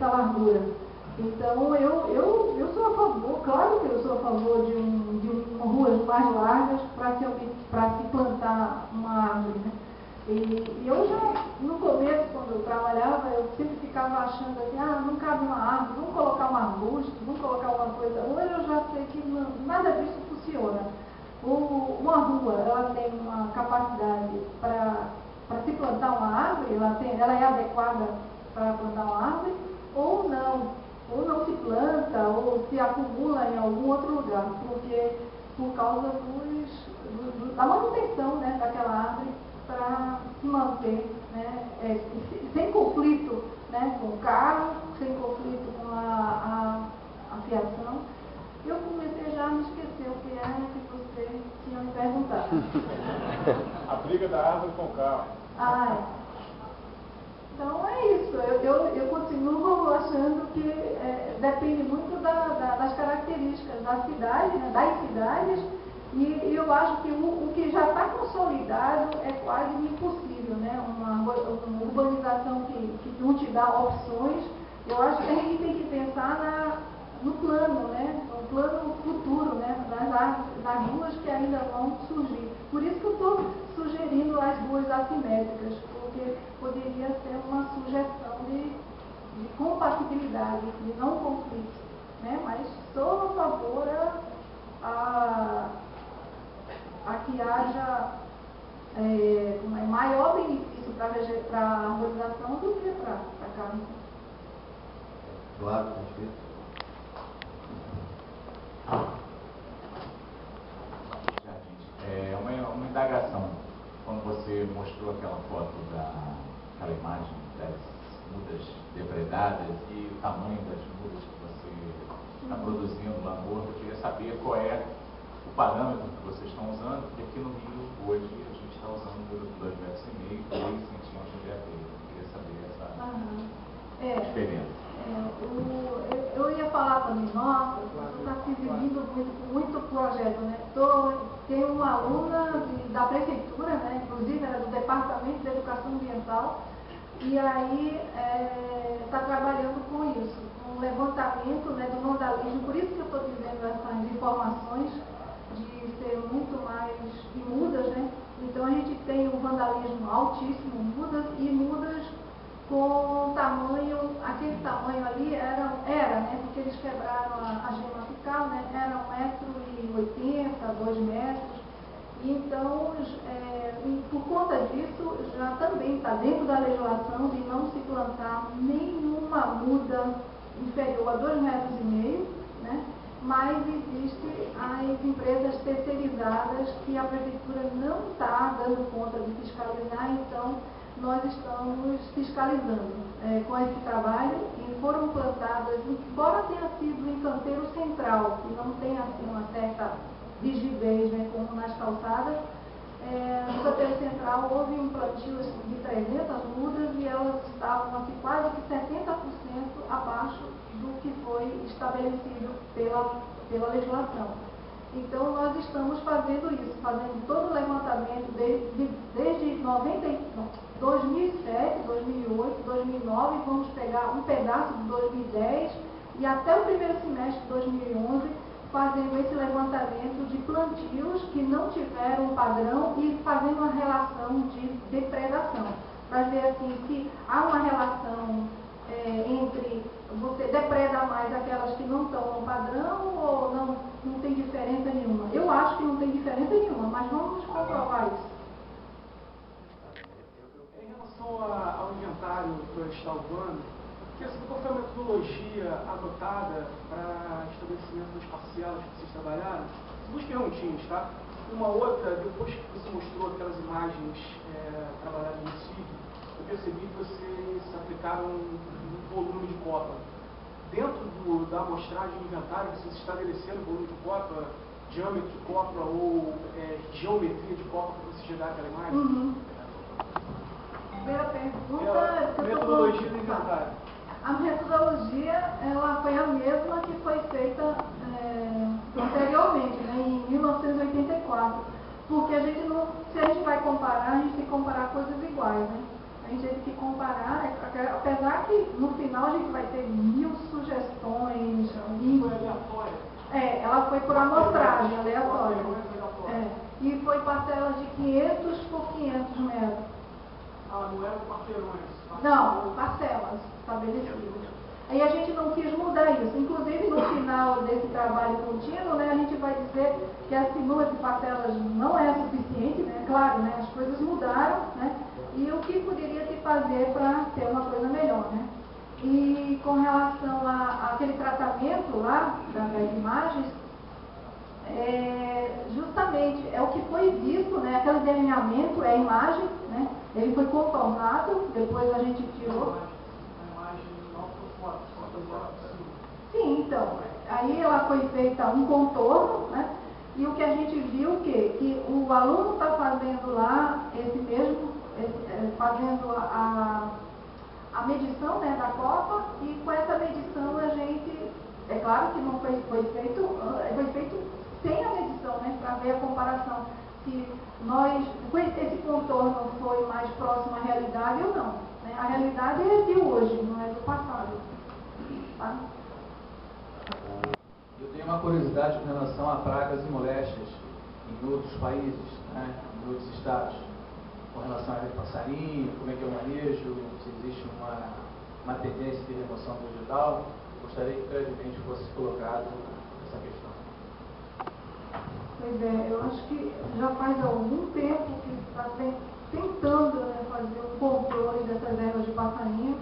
[SPEAKER 2] largura. Então eu sou a favor, claro que eu sou a favor de ruas mais largas para se plantar uma árvore, né? E eu já, no começo, quando eu trabalhava, eu sempre ficava achando assim, não cabe uma árvore, vamos colocar um arbusto, vamos colocar alguma coisa. Hoje eu já sei que nada disso funciona. Uma rua, ela tem uma capacidade para se plantar uma árvore, ela é adequada para plantar uma árvore, ou não se planta, ou se acumula em algum outro lugar, porque por causa da manutenção, né, daquela árvore, para se manter, né, sem conflito, né, com o carro, sem conflito com a fiação. Eu comecei já a me esquecer o que era que você tinha me perguntado.
[SPEAKER 4] A briga da árvore com o carro.
[SPEAKER 2] Então é isso, eu continuo achando que depende muito das características da cidade, né, das cidades, e eu acho que o que já está consolidado é quase impossível, né? Uma urbanização que não te dá opções. Eu acho que a gente tem que pensar no plano, né? No plano futuro, né? Das ruas que ainda vão surgir. Por isso que eu estou sugerindo as ruas assimétricas, porque poderia ser uma sugestão de compatibilidade, de não conflito, né? Mas sou a favor a que haja maior benefício para a arborização do que para a carne.
[SPEAKER 5] Claro, perfeito.
[SPEAKER 6] Uma indagação. Quando você mostrou aquela foto aquela imagem das mudas depredadas e o tamanho das mudas que você está produzindo lá no Horto, eu queria saber qual é o parâmetro que vocês estão usando, porque aqui no Rio, hoje, a gente está usando 2,5 metros, 3 centímetros de areia. Eu queria saber essa diferença.
[SPEAKER 2] Eu ia falar também, nossa, está se exibindo muito projeto, né? Tem uma aluna da prefeitura, né? Inclusive era do Departamento de Educação Ambiental, e aí está trabalhando com isso, com o levantamento, né, do vandalismo. Por isso que eu estou dizendo essas informações de ser muito mais em mudas, né? Então a gente tem um vandalismo altíssimo, mudas e mudas com tamanho, aquele tamanho ali era, né? Porque eles quebraram a gema apical, né? Era 1,80 m, 2 metros. E então, por conta disso, já também está dentro da legislação de não se plantar nenhuma muda inferior a 2,5 metros, né? Mas existem as empresas terceirizadas que a prefeitura não está dando conta de fiscalizar, então nós estamos fiscalizando com esse trabalho, e foram plantadas, embora tenha sido em canteiro central, que não tem assim uma certa rigidez, né, como nas calçadas, no canteiro central houve um plantio de 300 mudas e elas estavam assim, quase que 70% abaixo do que foi estabelecido pela legislação. Então nós estamos fazendo isso, fazendo todo o levantamento desde 2007, 2008, 2009, vamos pegar um pedaço de 2010 e até o primeiro semestre de 2011, fazendo esse levantamento de plantios que não tiveram um padrão e fazendo uma relação de depredação, para ver assim se há uma relação entre você depreda mais aquelas que não estão no padrão ou não tem diferença nenhuma? Eu acho que não tem diferença nenhuma, mas vamos comprovar isso.
[SPEAKER 7] Em relação ao inventário florestal urbano, qual foi a metodologia adotada para estabelecimento das parcelas que vocês trabalharam? Duas perguntinhas, tá? Uma outra, depois que você mostrou aquelas imagens trabalhadas no SIG, eu percebi que vocês aplicaram um volume de copa. Dentro da amostragem de inventário, vocês estabeleceram volume de copa, diâmetro de copa ou geometria de copa para você chegar àquela imagem?
[SPEAKER 2] Uhum. Primeira pergunta...
[SPEAKER 7] metodologia do inventário.
[SPEAKER 2] A metodologia ela foi a mesma que foi feita anteriormente, né, em 1984. Porque a gente não, se a gente vai comparar, a gente tem que comparar coisas iguais, né? A gente tem que comparar, apesar que no final a gente vai ter 1000 sugestões.
[SPEAKER 7] Foi aleatória?
[SPEAKER 2] Ela foi por amostragem, aleatória. E foi parcelas de 500 por 500 metros.
[SPEAKER 7] Ah, não eram quarteirões?
[SPEAKER 2] Não, parcelas estabelecidas. Aí a gente não quis mudar isso. Inclusive, no final desse trabalho contínuo, né, a gente vai dizer que esse número de parcelas não é suficiente, né? Claro, né, as coisas mudaram, né? E o que poderia se fazer para ter uma coisa melhor, né? E com relação àquele tratamento lá das imagens, justamente é o que foi visto, né? Aquele delineamento é a imagem, né? Ele foi contornado, depois a gente tirou. Sim, então, aí ela foi feita um contorno, né? E o que a gente viu que o aluno está fazendo lá fazendo a medição, né, da copa, e com essa medição a gente, é claro que não foi feito sem a medição, né, para ver a comparação, se esse contorno foi mais próximo à realidade ou não, né? A realidade é de hoje, não é do passado. Tá?
[SPEAKER 8] Eu tenho uma curiosidade com relação a pragas e moléstias em outros países, né, em outros estados, com relação a passarinho, como é que é o manejo, se existe uma tendência de remoção vegetal. Gostaria que brevemente fosse colocado essa questão.
[SPEAKER 2] Pois é, eu acho que já faz algum tempo que está tentando, né, fazer um controle dessas ervas de passarinho.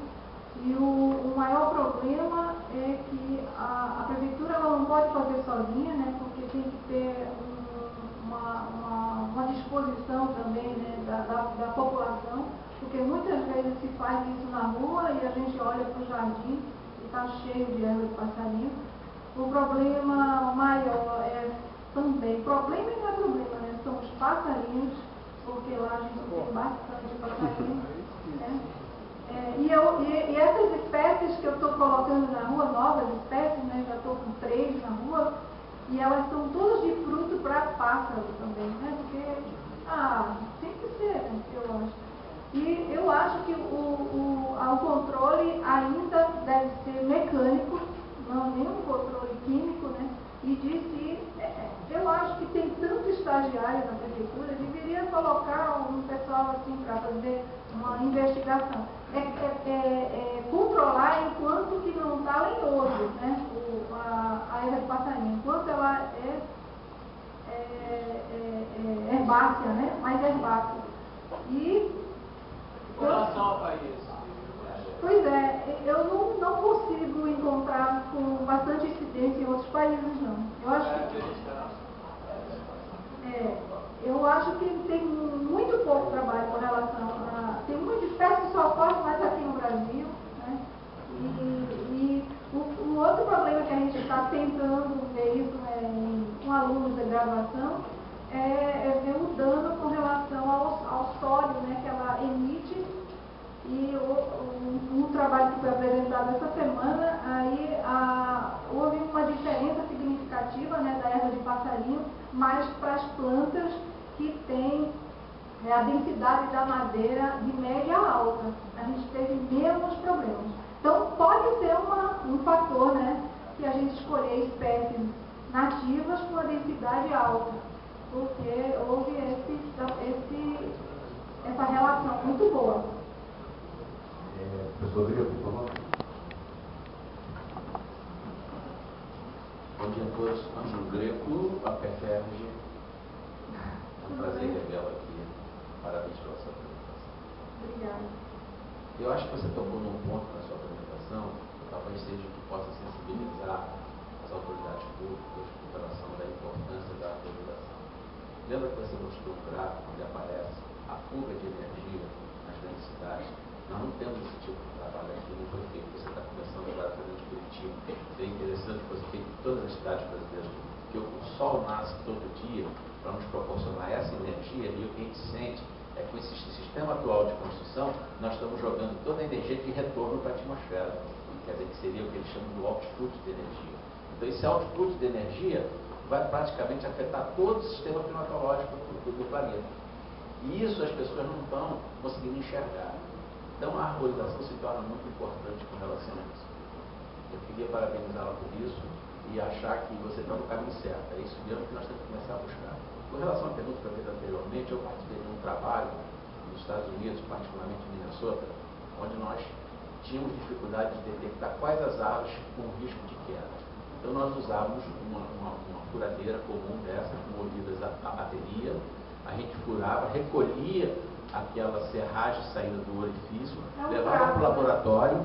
[SPEAKER 2] E o maior problema é que a prefeitura ela não pode fazer sozinha, né, porque tem que ter uma disposição também, né, da população, porque muitas vezes se faz isso na rua e a gente olha para o jardim e está cheio de erva de passarinho. O problema maior também, problema e não é problema, né, são os passarinhos, porque lá a gente tem bastante passarinho, né? E essas espécies que eu estou colocando na rua, novas espécies, né, já estou com 3 na rua, e elas são todas de fruto para pássaro também, né, porque, tem que ser, né, eu acho. E eu acho que o controle ainda deve ser mecânico, não nenhum controle químico, né, eu acho que tem tanto estagiário na prefeitura, deveria colocar um pessoal assim para fazer uma investigação. Controlar enquanto que não está lenhoso, né? A erva de passarinho, enquanto ela é herbácea, né? Mais herbácea. E
[SPEAKER 7] com relação ao país.
[SPEAKER 2] Pois é, eu não consigo encontrar com bastante incidência em outros países, não. Eu acho que tem muito pouco trabalho com relação a... Tem muita espécie que só ocorre mais aqui no Brasil, né? E um outro problema que a gente está tentando ver isso, né, com alunos de graduação é ver o dano com relação ao sódio, né, que ela emite. E um trabalho que foi apresentado essa semana, aí houve uma diferença significativa, né, da erva de passarinho, mas para as plantas que têm a densidade da madeira de média a alta. A gente teve menos problemas. Então, pode ser um fator, né, que a gente escolher espécies nativas com a densidade alta, porque houve essa relação muito boa.
[SPEAKER 5] Professor Rodrigo, por favor.
[SPEAKER 9] Bom dia a todos. Ângelo Greco, a PFRG. É um prazer revê-la aqui. Parabéns pela sua apresentação.
[SPEAKER 2] Obrigada.
[SPEAKER 9] Eu acho que você tocou num ponto na sua apresentação, que talvez seja o que possa sensibilizar as autoridades públicas com relação à importância da arborização. Lembra que você mostrou um gráfico onde aparece a fuga de energia nas grandes cidades? Nós não temos esse tipo de trabalho aqui, não foi feito. Você está começando agora fazendo Curitiba. Seria interessante que fosse feito em todas as cidades brasileiras, porque o sol nasce todo dia para nos proporcionar essa energia e o que a gente sente é que com esse sistema atual de construção, nós estamos jogando toda a energia de retorno para a atmosfera. Quer dizer, que seria o que eles chamam do output de energia. Então, esse output de energia vai praticamente afetar todo o sistema climatológico do planeta. E isso as pessoas não estão conseguindo enxergar. Então, a arborização se torna muito importante com relação a isso. Eu queria parabenizá-la por isso e achar que você está no caminho certo. É isso mesmo que nós temos que começar a buscar. Com relação à pergunta que eu fiz anteriormente, eu participei de um trabalho nos Estados Unidos, particularmente em Minnesota, onde nós tínhamos dificuldade de detectar quais as árvores com risco de queda. Então, nós usávamos uma furadeira comum dessa, com movidas a bateria, a gente furava, recolhia aquela serragem saída do orifício, levava para o laboratório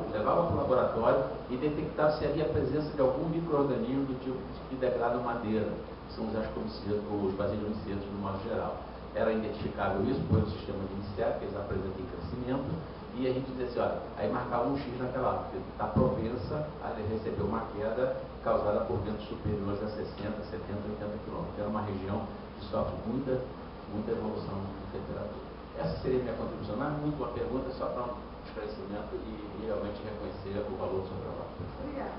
[SPEAKER 9] e detectava se havia presença de algum micro-organismo do tipo que degrada madeira, que são os ascomycetos ou os basilomicetos no modo geral. Era identificável isso pelo sistema de inseto, que eles apresentam em crescimento, e a gente dizia assim, olha, aí marcava um X naquela árvore, porque está propensa a receber uma queda causada por ventos superiores a 60, 70, 80 km. Era uma região que sofre muita evolução de temperatura. Essa seria a minha contribuição. Não é muito uma pergunta, só para um esclarecimento e realmente reconhecer o valor do seu trabalho.
[SPEAKER 2] Obrigada.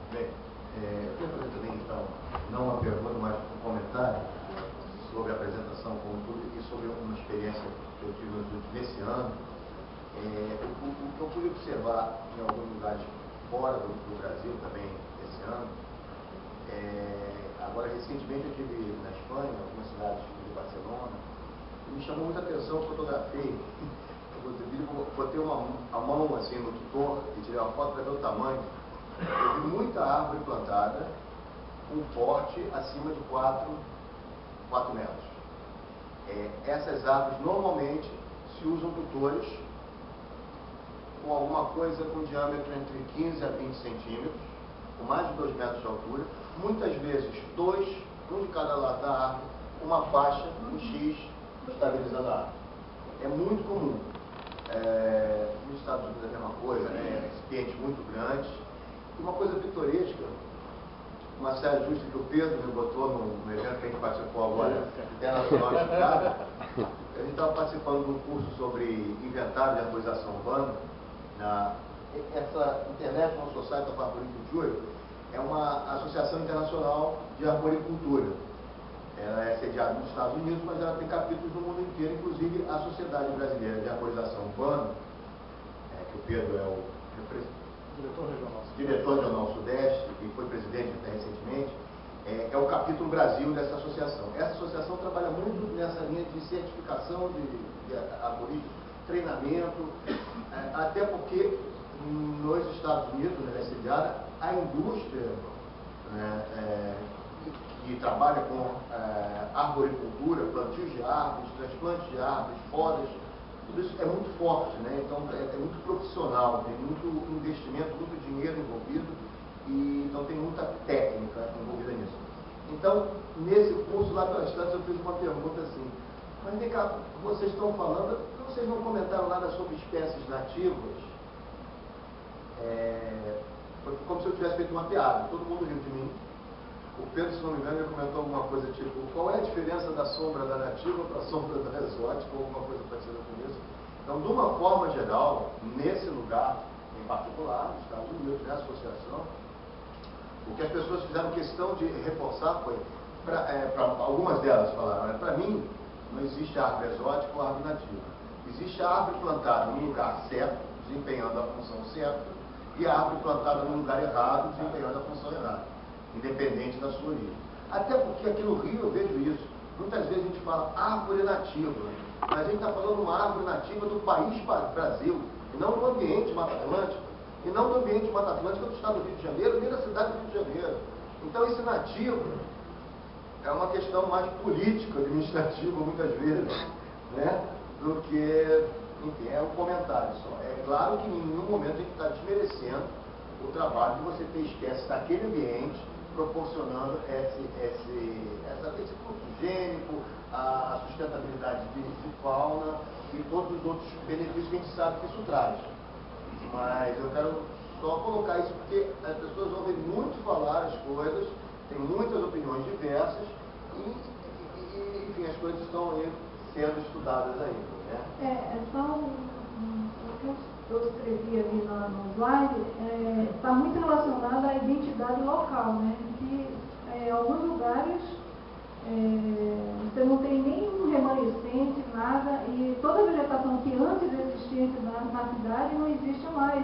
[SPEAKER 5] Bem, eu tenho também, então, não uma pergunta, mas um comentário sobre a apresentação como tudo e sobre uma experiência que eu tive nesse ano. O que eu pude observar em alguns lugares fora do Brasil também esse ano, agora recentemente eu estive na Espanha, em algumas cidades de Barcelona, e me chamou muita atenção, fotografei, botei a mão assim no tutor e tirei uma foto para ver o tamanho. Eu vi muita árvore plantada com porte acima de 4 metros. Essas árvores normalmente se usam tutores com alguma coisa com diâmetro entre 15 a 20 centímetros, com mais de 2 metros de altura, muitas vezes um de cada lado da árvore, uma faixa, um X, estabilizando a árvore. É muito comum. Nos Estados Unidos é a mesma coisa, recipientes muito grandes. E uma coisa pitoresca, uma saia justa que o Pedro me botou no evento que a gente participou agora, internacional de Chicago. A gente estava participando de um curso sobre inventário de arborização urbana. Essa International Society of Arboriculture é uma associação internacional de arboricultura. Ela é sediada nos Estados Unidos, mas ela tem capítulos no mundo inteiro, inclusive a Sociedade Brasileira de Arborização Urbana, que o Pedro é o diretor regional Sudeste e foi presidente até recentemente, é o capítulo Brasil dessa associação. Essa associação trabalha muito nessa linha de certificação de arboristas, treinamento, até porque nos Estados Unidos, ela é sediada, a indústria que trabalha com arboricultura, plantios de árvores, transplantes de árvores, podas, tudo isso é muito forte, então é muito profissional, tem muito investimento, muito dinheiro envolvido, e então tem muita técnica envolvida nisso. Então, nesse curso lá pelas tantas, eu fiz uma pergunta assim, mas vem cá, vocês estão falando, vocês não comentaram nada sobre espécies nativas? Foi como se eu tivesse feito uma piada, todo mundo riu de mim. O Pedro, se não me engano, ele comentou alguma coisa tipo, qual é a diferença da sombra da nativa para a sombra da exótica, ou alguma coisa parecida com isso. Então, de uma forma geral, nesse lugar em particular, nos Estados Unidos, nessa associação, o que as pessoas fizeram questão de reforçar foi, para algumas delas falaram, para mim, não existe árvore exótica ou árvore nativa. Existe a árvore plantada no lugar certo, desempenhando a função certa, e a árvore plantada no lugar errado, desempenhando a função errada, independente da sua origem. Até porque aqui no Rio eu vejo isso. Muitas vezes a gente fala árvore nativa, mas a gente está falando uma árvore nativa do país Brasil, e não do ambiente Mata Atlântica. e não do ambiente de Mata Atlântica do estado do Rio de Janeiro, nem da cidade do Rio de Janeiro. Então esse nativo é uma questão mais política, administrativa, muitas vezes, né, do que, enfim, é um comentário só. É claro que em nenhum momento a gente está desmerecendo o trabalho de você ter espécies daquele ambiente, proporcionando esse fluxo gênico, a sustentabilidade de fauna e todos os outros benefícios que a gente sabe que isso traz. Mas eu quero só colocar isso porque as pessoas ouvem muito falar as coisas, tem muitas opiniões diversas e enfim, as coisas estão aí sendo estudadas ainda, né?
[SPEAKER 2] O que eu escrevi ali no slide está muito relacionado à identidade local, né? Que em alguns lugares você não tem nenhum remanescente, nada, e toda a vegetação que antes existia na cidade não existe mais,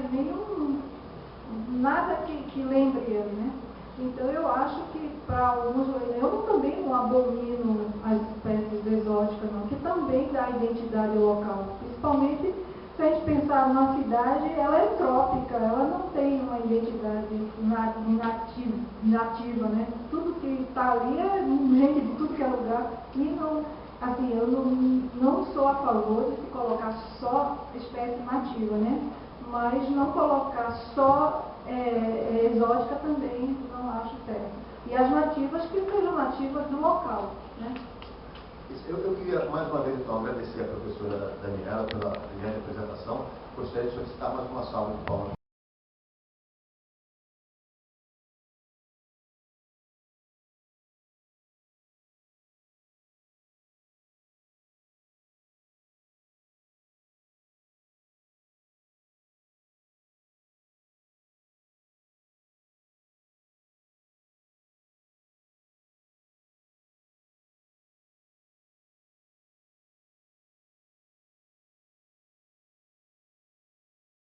[SPEAKER 2] nada que lembre ele, né? Então eu acho que para alguns, eu também não abomino as espécies exóticas não, que também dá identidade local, principalmente se a gente pensar numa cidade, ela é trópica, ela não tem uma identidade nativa, né? Tudo que está ali é gente de tudo que é lugar. E não, assim, eu não sou a favor de se colocar só espécie nativa, né? Mas não colocar só exótica também não acho certo. E as nativas que sejam nativas do local, né?
[SPEAKER 5] Eu queria mais uma vez então agradecer a professora Daniela pela brilhante apresentação. Gostaria de solicitar mais uma salva de palmas.